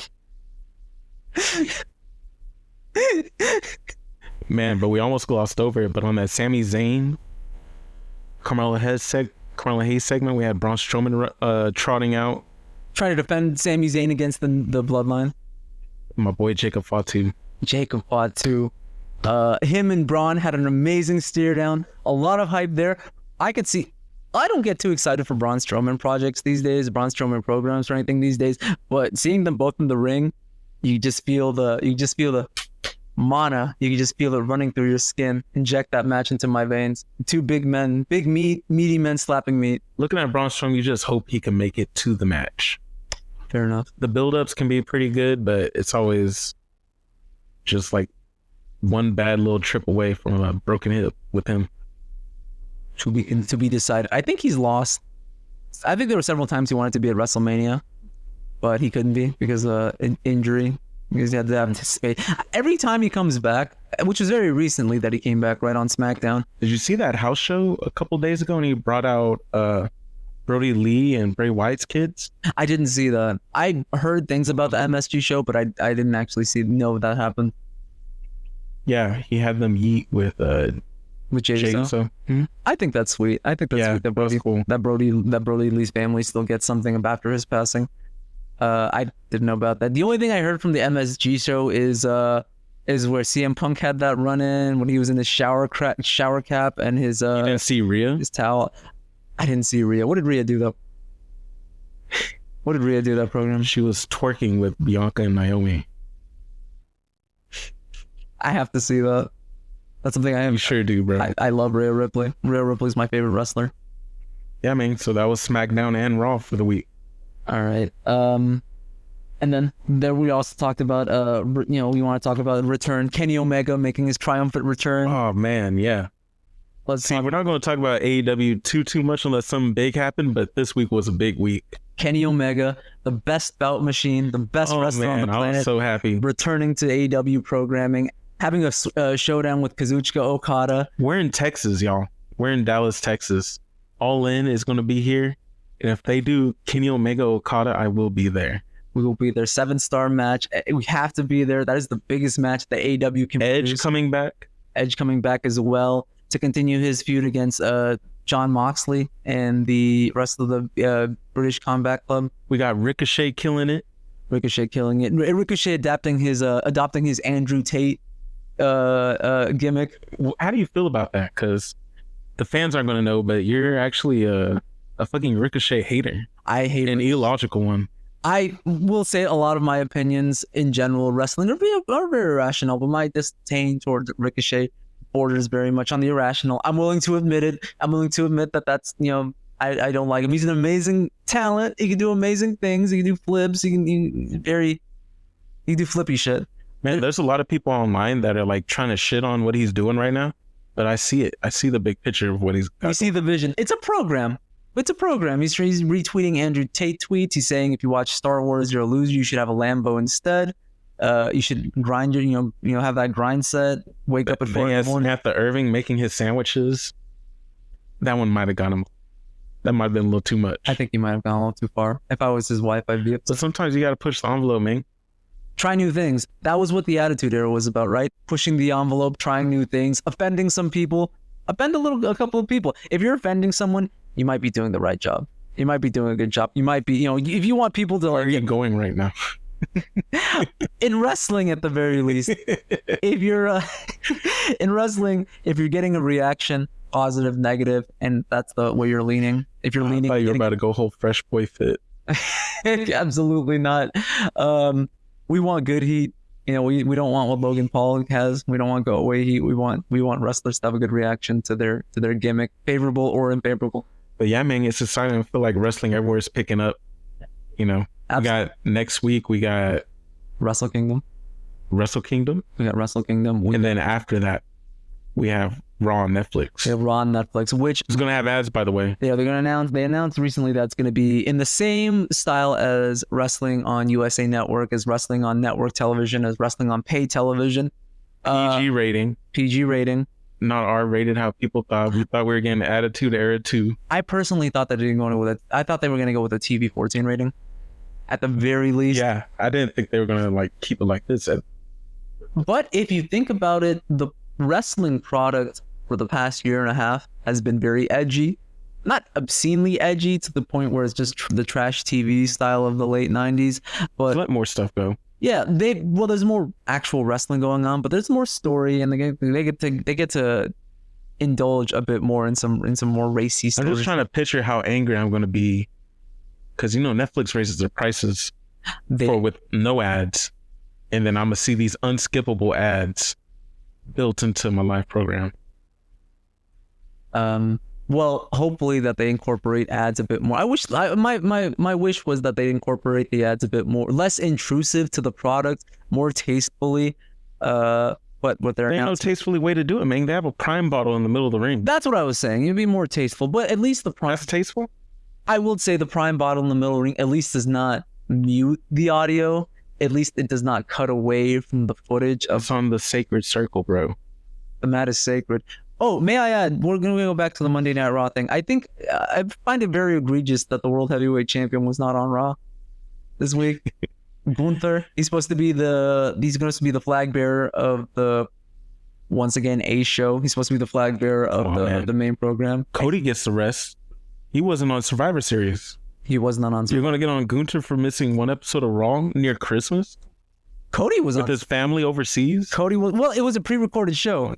Man, but we almost glossed over it. But on that Sami Zayn, Carmelo Hayes segment, we had Braun Strowman trotting out. Trying to defend Sami Zayn against the Bloodline. My boy Jacob Fatu. Him and Braun had an amazing stare down. A lot of hype there. I don't get too excited for Braun Strowman projects these days, Braun Strowman programs or anything these days. But seeing them both in the ring, you just feel the mana. You can just feel it running through your skin. Inject that match into my veins. Two big men, meaty men slapping meat. Looking at Braun Strowman, you just hope he can make it to the match. Fair enough. The build-ups can be pretty good, but it's always just like one bad little trip away from a broken hip with him. To be decided. I think he's lost. I think there were several times he wanted to be at WrestleMania, but he couldn't be because of injury. Because he had to anticipate. Every time he comes back, which was very recently that he came back right on SmackDown. Did you see that house show a couple days ago and he brought out Brody Lee and Bray Wyatt's kids? I didn't see that. I heard things about the MSG show, but I didn't actually know that happened. Yeah, he had them yeet with Jay Uso. Mm-hmm. I think that's sweet. I think that's sweet that Brody Lee's family still gets something after his passing. I didn't know about that. The only thing I heard from the MSG show is where CM Punk had that run in when he was in his shower cap and his you didn't see Rhea? His towel. I didn't see Rhea. What did Rhea do though? What did Rhea do that program? She was twerking with Bianca and Naomi. I have to see that. That's something I am. You sure do, bro. I love Rhea Ripley. Rhea Ripley's my favorite wrestler. Yeah, man. So that was SmackDown and Raw for the week. All right. And then there we also talked about, we want to talk about return. Kenny Omega making his triumphant return. Oh, man. Yeah. Let's see. We're not going to talk about AEW too much unless something big happened, but this week was a big week. Kenny Omega, the best bout machine, the best wrestler on the planet. I was so happy. Returning to AEW programming, having a showdown with Kazuchika Okada. We're in Texas, y'all. We're in Dallas, Texas. All In is going to be here. And if they do Kenny Omega Okada, I will be there. We will be there. 7-star match. We have to be there. That is the biggest match that AEW can produce. Coming back. Edge coming back as well to continue his feud against Jon Moxley and the rest of the British Combat Club. We got Ricochet killing it. Ricochet killing it. Ricochet adopting his Andrew Tate gimmick. How do you feel about that? Because the fans aren't going to know, but you're actually a fucking Ricochet hater. I hate an illogical one. I will say a lot of my opinions in general wrestling are very irrational, but my disdain towards Ricochet borders very much on the irrational. I'm willing to admit it. I'm willing to admit that that's, I don't like him. He's an amazing talent. He can do amazing things. He can do flips. He can do flippy shit. Man, there's a lot of people online that are like trying to shit on what he's doing right now, but I see it. I see the big picture of what he's got. You see the vision. It's a program. It's a program. He's retweeting Andrew Tate tweets. He's saying if you watch Star Wars, you're a loser. You should have a Lambo instead. You should grind your, have that grind set. Wake up at 4 in the morning. Samantha Irving making his sandwiches. That one might have got him. That might have been a little too much. I think he might have gone a little too far. If I was his wife, I'd be upset. But sometimes you got to push the envelope, man. Try new things. That was what the Attitude Era was about, right? Pushing the envelope, trying new things, offending some people. Offend a couple of people. If you're offending someone, you might be doing the right job. You might be doing a good job. You might be, if you want people to Where are you going right now? In wrestling, at the very least, if you're in wrestling, if you're getting a reaction, positive, negative, and that's the way you're leaning. If you're leaning, I thought you were about to go whole Fresh Boy fit. Absolutely not. We want good heat. We don't want what Logan Paul has. We don't want go away heat. We want wrestlers to have a good reaction to their gimmick, favorable or unfavorable. But yeah, man, it's exciting. I feel like wrestling everywhere is picking up. Absolutely. We got next week. We got Wrestle Kingdom. We got Wrestle Kingdom. And then after that, we have Raw on Netflix. We have Raw on Netflix, which is going to have ads, by the way. Yeah, they announced recently that it's going to be in the same style as wrestling on USA Network, as wrestling on network television, as wrestling on pay television. PG rating. PG rating. Not R-rated, how people thought. We thought we were getting Attitude Era 2. I personally thought that they didn't go with it. I thought they were going to go with a TV-14 rating, at the very least. Yeah, I didn't think they were going to keep it like this. But if you think about it, the wrestling product for the past year and a half has been very edgy, not obscenely edgy to the point where it's just the trash TV style of the late 90s, but let more stuff go. Yeah, there's more actual wrestling going on, but there's more story, and they get to indulge a bit more in some more racy stories. I'm just trying to picture how angry I'm going to be, because Netflix raises their prices with no ads, and then I'm gonna see these unskippable ads built into my live program. Well, hopefully that they incorporate ads a bit more. My wish was that they incorporate the ads a bit more, less intrusive to the product, more tastefully. But what they're no tastefully way to do it, man. They have a Prime bottle in the middle of the ring. That's what I was saying. It'd be more tasteful, but at least the Prime. That's tasteful. I will say the Prime bottle in the middle of the ring at least does not mute the audio. At least it does not cut away from the footage of. It's on the sacred circle, bro. The mat is sacred. Oh, may I add, we're going to go back to the Monday Night Raw thing. I think I find it very egregious that the World Heavyweight Champion was not on Raw this week. Gunther, he's supposed to be the flag bearer of the, once again, A show. He's supposed to be the flag bearer of the main program. Cody gets the rest. He wasn't on Survivor Series. He was not on Survivor. You're going to get on Gunther for missing one episode of Raw near Christmas? Cody was with his family overseas. Cody was it was a pre-recorded show.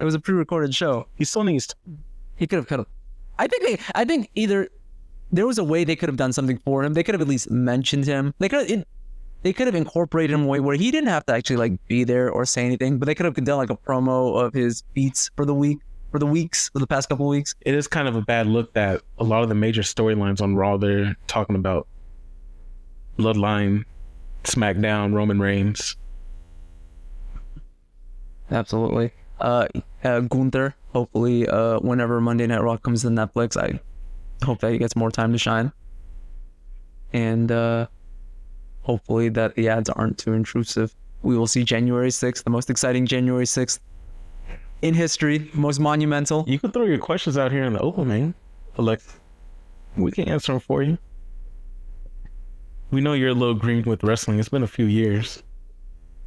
He still needs to. He could have. I think either there was a way they could have done something for him. They could have at least mentioned him. They could have incorporated him a way where he didn't have to actually be there or say anything. But they could have done a promo of his beats for the past couple of weeks. It is kind of a bad look that a lot of the major storylines on Raw, they're talking about Bloodline, SmackDown, Roman Reigns. Absolutely. Gunther, hopefully, whenever Monday Night Raw comes to Netflix, I hope that he gets more time to shine. And hopefully that the ads aren't too intrusive. We will see January 6th, the most exciting January 6th in history, most monumental. You can throw your questions out here in the open, man. Alexa, we can answer them for you. We know you're a little green with wrestling. It's been a few years.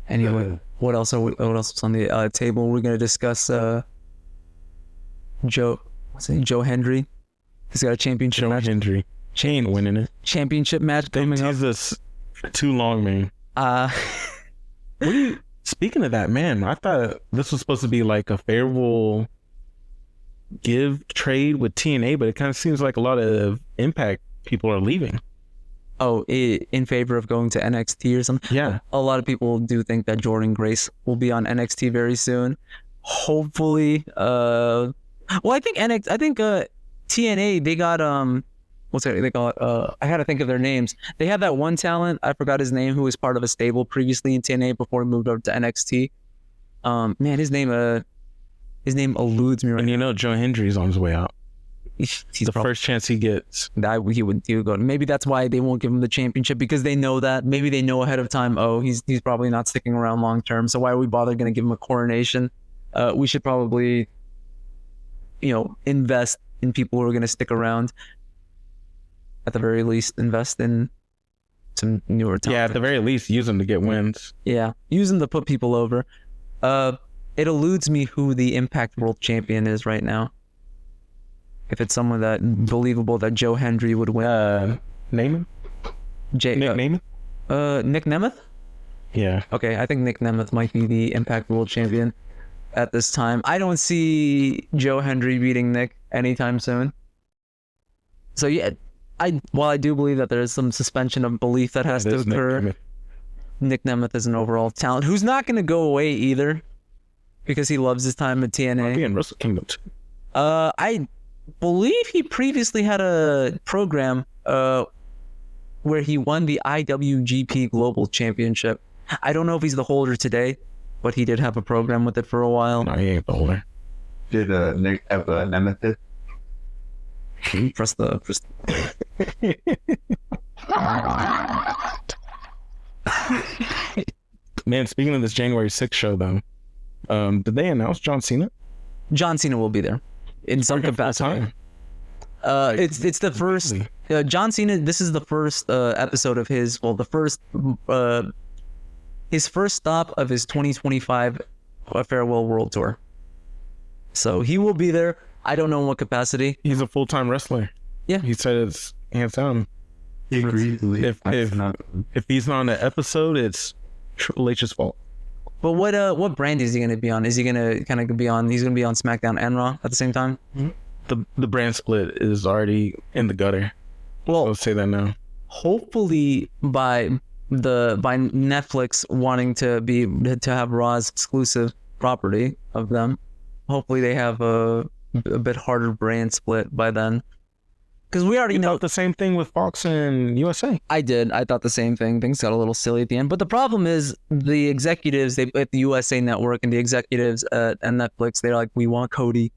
Anyway, what else is on the table? We're gonna discuss Joe Hendry. He's got a championship match. Hendry. Chain winning it. Championship match coming up. They teased us for too long, man. Uh, What do you? Speaking of that, man, I thought this was supposed to be like a favorable give trade with TNA, but it kind of seems like a lot of Impact people are leaving. in favor of going to NXT or something. Yeah. A lot of people do think that Jordan Grace will be on NXT very soon. Hopefully, well, I think TNA, they got what's it they call it? I had to think of their names. They had that one talent, I forgot his name, who was part of a stable previously in TNA before he moved over to NXT. Man, his name eludes me right And now. you know, Joe Hendry's on his way out. He's The first chance he gets. he would go. Maybe that's why they won't give him the championship, because they know that. Maybe they know ahead of time, oh, he's probably not sticking around long term. So why are we going to give him a coronation? We should probably, invest in people who are going to stick around. At the very least, invest in some newer talent. Yeah, at the very least, use him to get wins. Yeah, use them to put people over. It eludes me who the Impact World Champion is right now. If it's someone that believable that Joe Hendry would win. Name him? Name him? Nick Nemeth? Yeah. Okay, I think Nick Nemeth might be the Impact World Champion at this time. I don't see Joe Hendry beating Nick anytime soon. So yeah, while I do believe that there is some suspension of belief that has to occur, Nick Nemeth is an overall talent who's not going to go away either, because he loves his time at TNA. Be in Wrestle Kingdom too. I believe he previously had a program where he won the IWGP Global Championship. I don't know if he's the holder today, but he did have a program with it for a while. No, he ain't the holder. Did Nick have a nemesis? Press the. Man, speaking of this January 6th show, though, did they announce John Cena? John Cena will be there in some capacity. It's the first John Cena. This is the first episode of his. Well, the first his first stop of his 2025 farewell world tour. So he will be there. I don't know in what capacity. He's a full-time wrestler. Yeah. He said it's hands down. He agreed to leave. If he's not on the episode, it's Triple H's fault. But what brand is he going to be on? Is he going to kind of be on? He's going to be on SmackDown and Raw at the same time. The brand split is already in the gutter. Well, I'll say that now. Hopefully by Netflix wanting to have Raw's exclusive property of them, hopefully they have a bit harder brand split by then. Because we already know the same thing with Fox and USA. I thought the same thing. Things got a little silly at the end. But the problem is the executives at the USA Network and the executives at Netflix, they're like, we want Cody,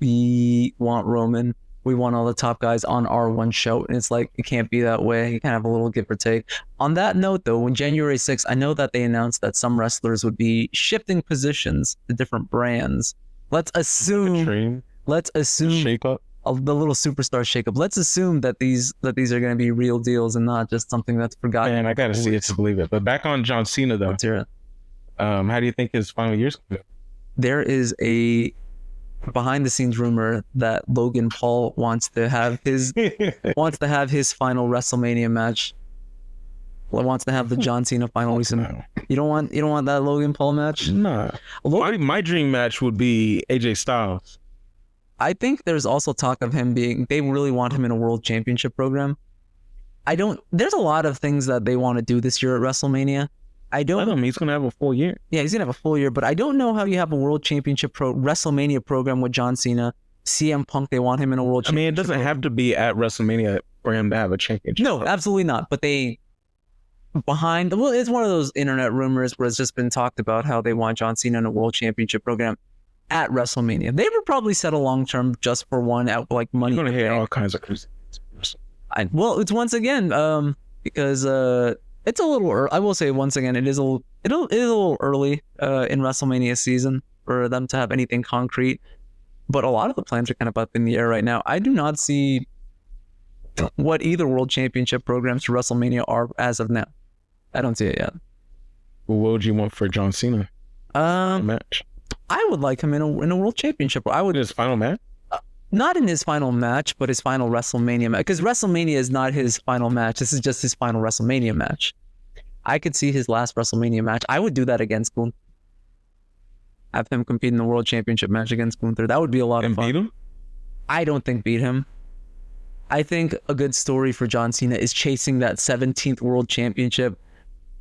we want Roman, we want all the top guys on our one show. And it's like, it can't be that way. You can't have a little give or take. On that note, though, when January 6th, I know that they announced that some wrestlers would be shifting positions to different brands. Let's assume Shake up. the little superstar shakeup. Let's assume that these are going to be real deals and not just something that's forgotten. Man, I gotta see it to believe it. But back on John Cena, though. Let's hear it. How do you think his final year's going to go? There is a behind the scenes rumor that Logan Paul wants to have his final WrestleMania match. Well, wants to have the John Cena final. No. You don't want that Logan Paul match? Nah. My dream match would be AJ Styles. I think there's also talk of him they really want him in a world championship program. There's a lot of things that they want to do this year at WrestleMania. He's going to have a full year. Yeah, he's going to have a full year, but I don't know how you have a world championship WrestleMania program with John Cena, CM Punk. They want him in a world championship. I mean, it doesn't have to be at WrestleMania for him to have a championship. No, absolutely not. But it's one of those internet rumors where it's just been talked about how they want John Cena in a world championship program at WrestleMania. They would probably set a long term just for one out like money. You're going to hear all kinds of crazy. It's once again because it's a little. I will say once again, it is a little early in WrestleMania season for them to have anything concrete. But a lot of the plans are kind of up in the air right now. I do not see what either world championship programs for WrestleMania are as of now. I don't see it yet. Well, what would you want for John Cena? Match. I would like him in a world championship. I would his final match. Not in his final match, but his final WrestleMania match. Because WrestleMania is not his final match. This is just his final WrestleMania match. I could see his last WrestleMania match. I would do that against Gunther. Have him compete in the World Championship match against Gunther. That would be a lot of fun. And beat him? I don't think beat him. I think a good story for John Cena is chasing that 17th World Championship,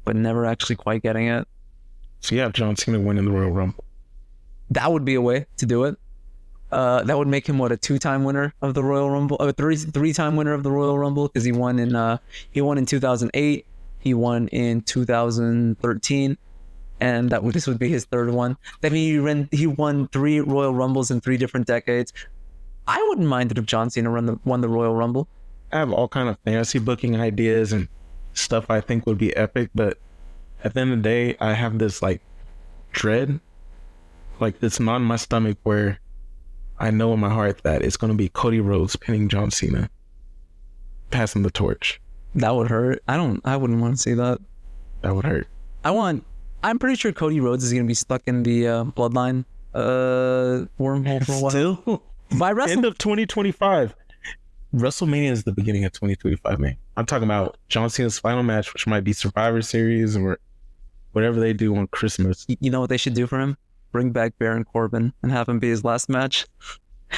but never actually quite getting it. So you have John Cena winning the Royal Rumble. That would be a way to do it. That would make him what, a 2-time winner of the Royal Rumble, a three-time winner of the Royal Rumble, because he won in 2008, he won in 2013, and this would be his third one. That means he won 3 Royal Rumbles in 3 different decades. I wouldn't mind it if John Cena won the Royal Rumble. I have all kind of fantasy booking ideas and stuff I think would be epic, but at the end of the day, I have this like dread, like this knot in my stomach where I know in my heart that it's going to be Cody Rhodes pinning John Cena, passing the torch. That would hurt. I wouldn't want to see that. That would hurt. I'm pretty sure Cody Rhodes is going to be stuck in the bloodline wormhole for a while. Still? By End of 2025. WrestleMania is the beginning of 2025, man. I'm talking about John Cena's final match, which might be Survivor Series or whatever they do on Christmas. You know what they should do for him? Bring back Baron Corbin and have him be his last match,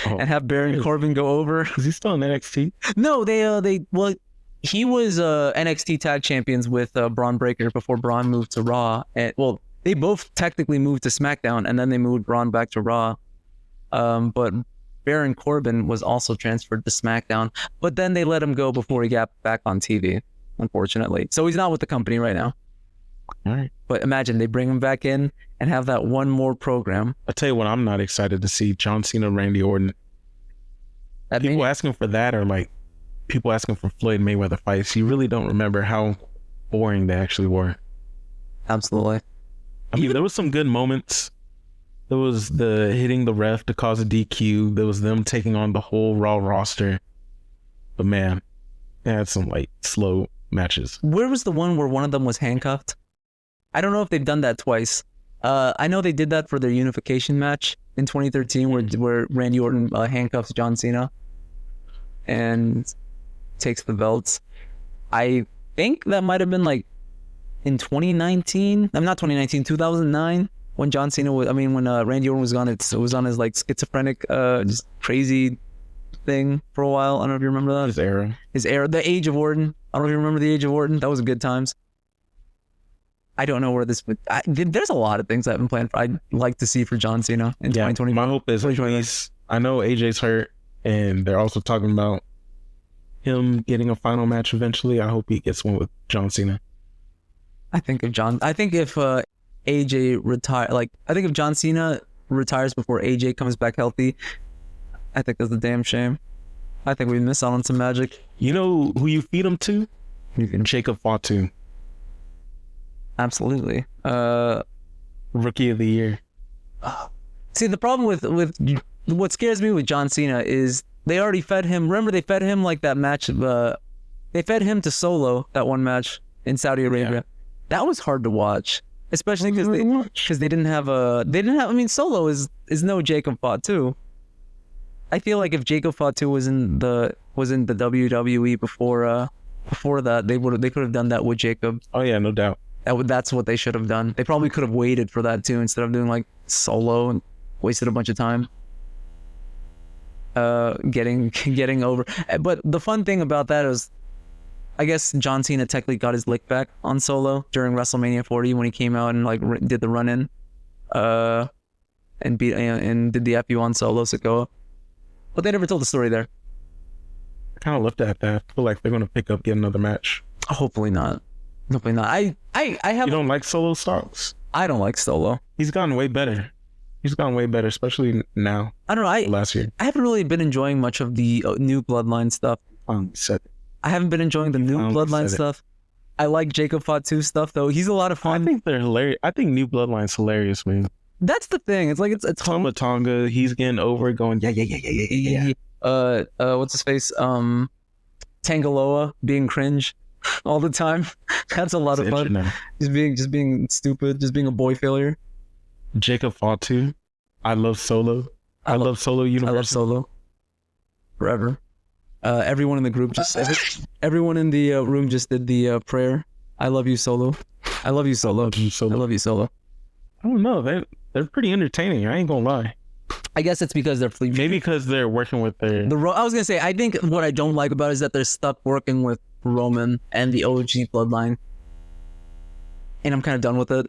and have Baron Corbin go over. Is he still in NXT? No, he was NXT Tag Champions with Braun Breaker before Braun moved to Raw. And they both technically moved to SmackDown, and then they moved Braun back to Raw. But Baron Corbin was also transferred to SmackDown, but then they let him go before he got back on TV, unfortunately. So he's not with the company right now. All right. But imagine they bring him back in and have that one more program. I'll tell you what, I'm not excited to see John Cena, Randy Orton. People asking for that are like people asking for Floyd Mayweather fights. You really don't remember how boring they actually were. Absolutely. I mean, there was some good moments. There was the hitting the ref to cause a DQ. There was them taking on the whole Raw roster. But man, they had some like slow matches. Where was the one where one of them was handcuffed? I don't know if they've done that twice. I know they did that for their unification match in 2013 where Randy Orton handcuffs John Cena and takes the belts. I think that might have been like in 2019. I'm not 2019, 2009 when John Cena was, when Randy Orton was on it was on his like schizophrenic, just crazy thing for a while. I don't know if you remember that. His era, the Age of Orton. I don't know if you remember the Age of Orton. That was good times. I don't know where this would. There's a lot of things I've been planning for. I'd like to see for John Cena in 2020. My hope is I know AJ's hurt, and they're also talking about him getting a final match eventually. I hope he gets one with John Cena. I think if AJ retire, I think if John Cena retires before AJ comes back healthy, I think that's a damn shame. I think we miss out on some magic. You know who you feed him to? Jacob Fatu. Absolutely. Rookie of the Year. See, the problem with what scares me with John Cena is they already fed him. Remember, they fed him like that match. They fed him to Solo, that one match in Saudi Arabia. Yeah. That was hard to watch, especially because they didn't have. Solo is no Jacob Fatu. I feel like if Jacob Fatu was in the WWE before that, they could have done that with Jacob. Oh yeah, no doubt. That's what they should have done. They probably could have waited for that too, instead of doing like Solo and wasted a bunch of time getting over. But the fun thing about that is, I guess John Cena technically got his lick back on Solo during WrestleMania 40 when he came out and did the run-in and did the FU on Solo Sikoa. But they never told the story there. I kind of left it at that. I feel like they're going to pick up yet another match. Hopefully not. Hopefully not. I have. You don't like Solo Stars? I don't like Solo. He's gotten way better. Especially now. I don't know. Last year. I haven't really been enjoying much of the new Bloodline stuff. I haven't been enjoying the new Bloodline stuff. I like Jacob Fatu stuff though. He's a lot of fun. I think they're hilarious. I think New Bloodline's hilarious, man. That's the thing. It's like it's Tama Tonga. He's getting over, going yeah. What's his face? Tangaloa being cringe all the time. That's a lot of fun. Just being stupid, just being a boy failure. Jacob Fatu. I love Solo. I love Solo Universal. I love Solo. Forever. Everyone in the group everyone in the room just did the prayer. I love you, Solo. I love you, Solo. I love you, Solo. I don't know. They're pretty entertaining. I ain't gonna lie. I guess it's because they're Maybe because they're working with their. I was gonna say, I think what I don't like about it is that they're stuck working with Roman and the OG bloodline, and I'm kind of done with it.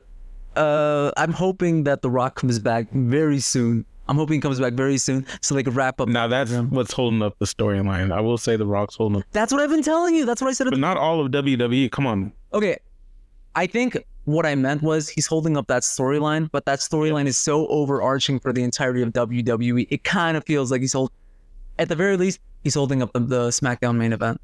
I'm hoping that The Rock comes back very soon. I'm hoping he comes back very soon so they could wrap up. Now that's what's holding up the storyline. I will say The Rock's holding up. That's what I've been telling you. That's what I said. But not all of WWE. Come on. Okay, I think what I meant was he's holding up that storyline, but that storyline is so overarching for the entirety of WWE. It kind of feels like at the very least, he's holding up the SmackDown main event.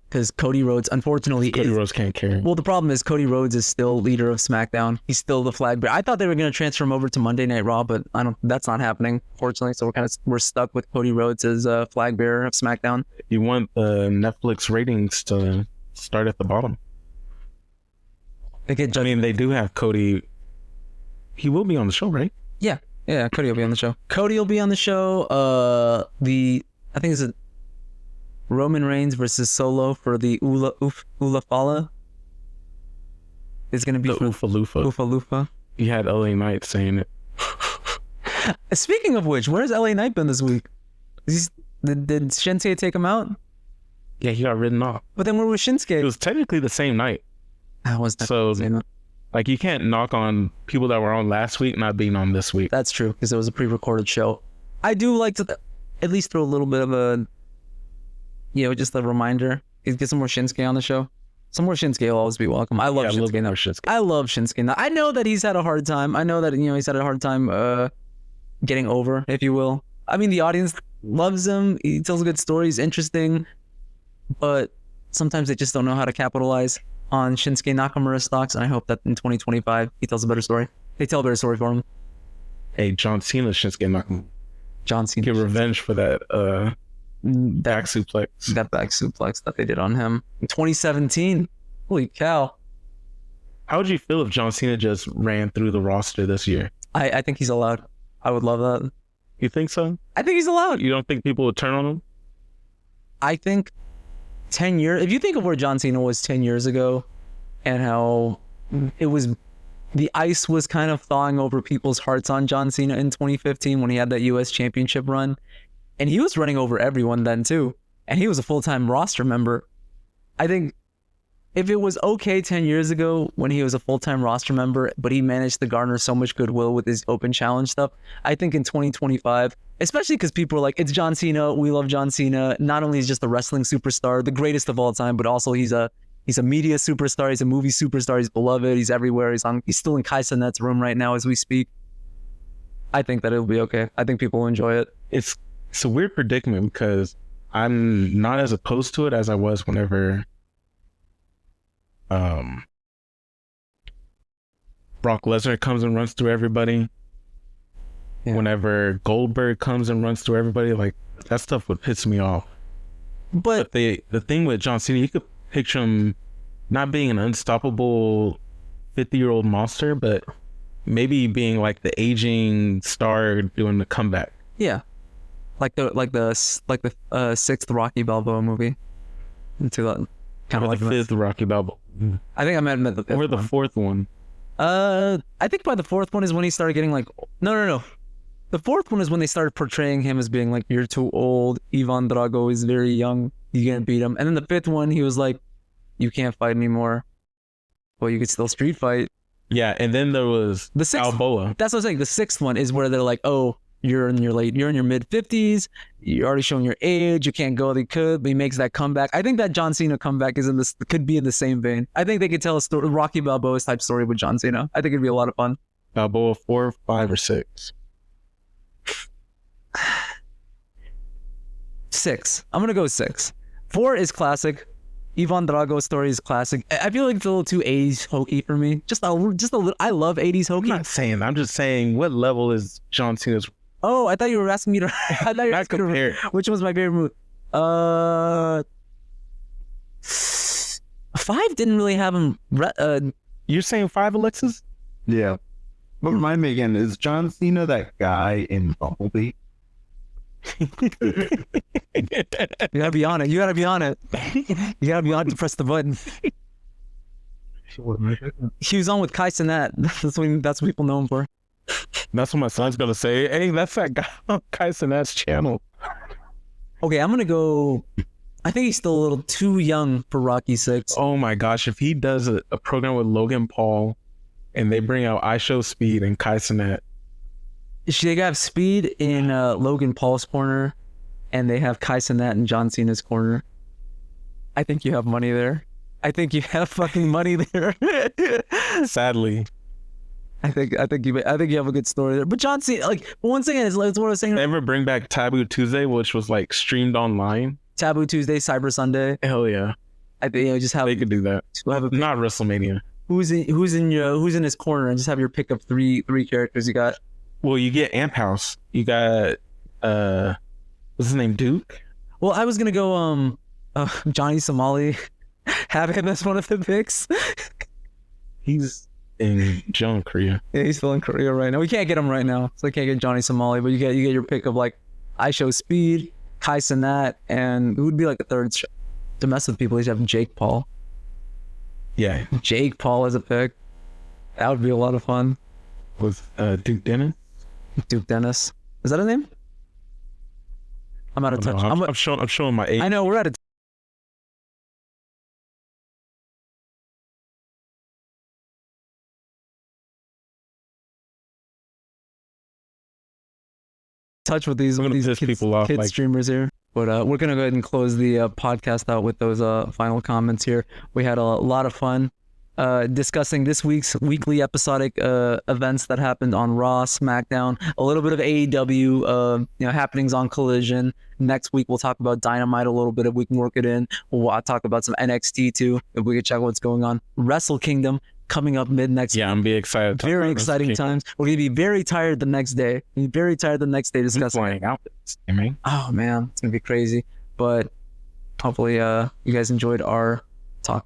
Because Cody Rhodes, unfortunately, Cody Rhodes can't carry. Well, the problem is Cody Rhodes is still leader of SmackDown. He's still the flag bearer. I thought they were going to transfer him over to Monday Night Raw, but that's not happening, fortunately. So we're stuck with Cody Rhodes as flag bearer of SmackDown. You want the Netflix ratings to start at the bottom. I mean, they do have Cody. He will be on the show, right? Yeah, Cody will be on the show. Cody will be on the show. I think it's Roman Reigns versus Solo for the Ula Fala. It's gonna be the Oofa Lufa. You had LA Knight saying it. Speaking of which, where's LA Knight been this week? Did Shinsuke take him out? Yeah, he got ridden off. But then where was Shinsuke? It was technically the same night. So, like, you can't knock on people that were on last week not being on this week. That's true, because it was a pre-recorded show. I do like to at least throw a little bit of a, just a reminder. Get some more Shinsuke on the show. Some more Shinsuke will always be welcome. I love Shinsuke. I love Shinsuke. I know that he's had a hard time. I know that he's had a hard time getting over, if you will. I mean, the audience loves him. He tells a good story. He's interesting, but sometimes they just don't know how to capitalize on Shinsuke Nakamura stocks, and I hope that in 2025 he tells a better story. They tell a better story for him. Hey, John Cena, Shinsuke Nakamura. John Cena. Get revenge for that back suplex. That back suplex that they did on him in 2017. Holy cow. How would you feel if John Cena just ran through the roster this year? I think he's allowed. I would love that. You think so? I think he's allowed. You don't think people would turn on him? I think 10 years, if you think of where John Cena was 10 years ago and how the ice was kind of thawing over people's hearts on John Cena in 2015 when he had that US championship run, and he was running over everyone then too, and he was a full-time roster member. I think if it was okay 10 years ago when he was a full-time roster member, but he managed to garner so much goodwill with his open challenge stuff, I think in 2025, especially because people are like, it's John Cena, we love John Cena. Not only is he just a wrestling superstar, the greatest of all time, but also he's a media superstar, he's a movie superstar, he's beloved, he's everywhere, he's still in Kai Cenat's room right now as we speak. I think that it'll be okay. I think people will enjoy it. It's a weird predicament because I'm not as opposed to it as I was whenever Brock Lesnar comes and runs through everybody. Yeah. Whenever Goldberg comes and runs through everybody, like, that stuff would piss me off. But the thing with John Cena, you could picture him not being an unstoppable 50-year-old monster, but maybe being like the aging star doing the comeback. Yeah, like the sixth Rocky Balboa movie. Into that kind of like the fifth Rocky Balboa. I think I meant the fifth. Or the fourth one. I think by the fourth one is when he started getting like no. The fourth one is when they started portraying him as being like, you're too old. Ivan Drago is very young. You can't beat him. And then the fifth one, he was like, you can't fight anymore. Well, you could still street fight. Yeah, and then there was the sixth, Balboa. That's what I was saying. The sixth one is where they're like, oh, you're in your mid 50s. You're already showing your age. You can't go. They could, but he makes that comeback. I think that John Cena comeback could be in the same vein. I think they could tell a story, Rocky Balboa's type story with John Cena. I think it'd be a lot of fun. Balboa 4, 5, or 6. 6. I'm gonna go 6. 4 is classic. Ivan Drago's story is classic. I feel like it's a little too 80s hokey for me. Just a little. I love 80s hokey. I'm not saying. I'm just saying, what level is John Cena's? Oh, I thought you were asking me to. I thought you were asking compare. Which was my favorite movie? 5 didn't really have him. You're saying 5, Alexis? Yeah. But remind me again, is John Cena that guy in Bumblebee? You gotta be on it. You gotta be on it. You gotta be on it to press the button. He was on with Kai Cenat. That's what people know him for. That's what my son's gonna say. Hey, that's that guy on Kai Cenat's channel. Okay, I'm gonna go. I think he's still a little too young for Rocky 6. Oh my gosh, if he does a program with Logan Paul and they bring out I Show Speed and Kai Cenat. They have Speed in Logan Paul's corner, and they have Kai Cenat in John Cena's corner. I think you have money there. I think you have fucking money there. Sadly. I think you have a good story there. But John Cena, like, one thing is, like, what I was saying. Ever bring back Taboo Tuesday, which was like streamed online? Taboo Tuesday, Cyber Sunday. Hell yeah. I think just have They could do that. have a Not WrestleMania. who's in his corner, and just have your pick of three characters you got. Well, you get Amp House. You got what's his name? Duke? Well, I was gonna go Johnny Somali. Have him as one of the picks. He's in Korea. Yeah, he's still in Korea right now. We can't get him right now, so I can't get Johnny Somali. But you get your pick of like I Show Speed, Kai Cenat, and who would be like the third domestic people? You have Jake Paul. Yeah. Jake Paul as a pick. That would be a lot of fun. With Duke Dennis? Duke Dennis. Is that a name? I'm out of touch. I'm showing my age. I know, we're out of touch with these piss people off, kid like- streamers here. But we're gonna go ahead and close the podcast out with those final comments here. We had a lot of fun discussing this week's weekly episodic events that happened on Raw, SmackDown, a little bit of AEW, happenings on Collision. Next week we'll talk about Dynamite a little bit if we can work it in. We'll talk about some NXT too if we can check what's going on. Wrestle Kingdom coming up mid next. Yeah, I'm be excited. to talk Very about exciting Wrestle times. We're gonna be very tired the next day. Kingdom. Discussing. Flying out. I mean, Oh man, it's gonna be crazy. But hopefully, you guys enjoyed our talk.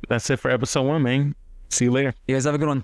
that's it for episode 1, man. See you later. You guys have a good one.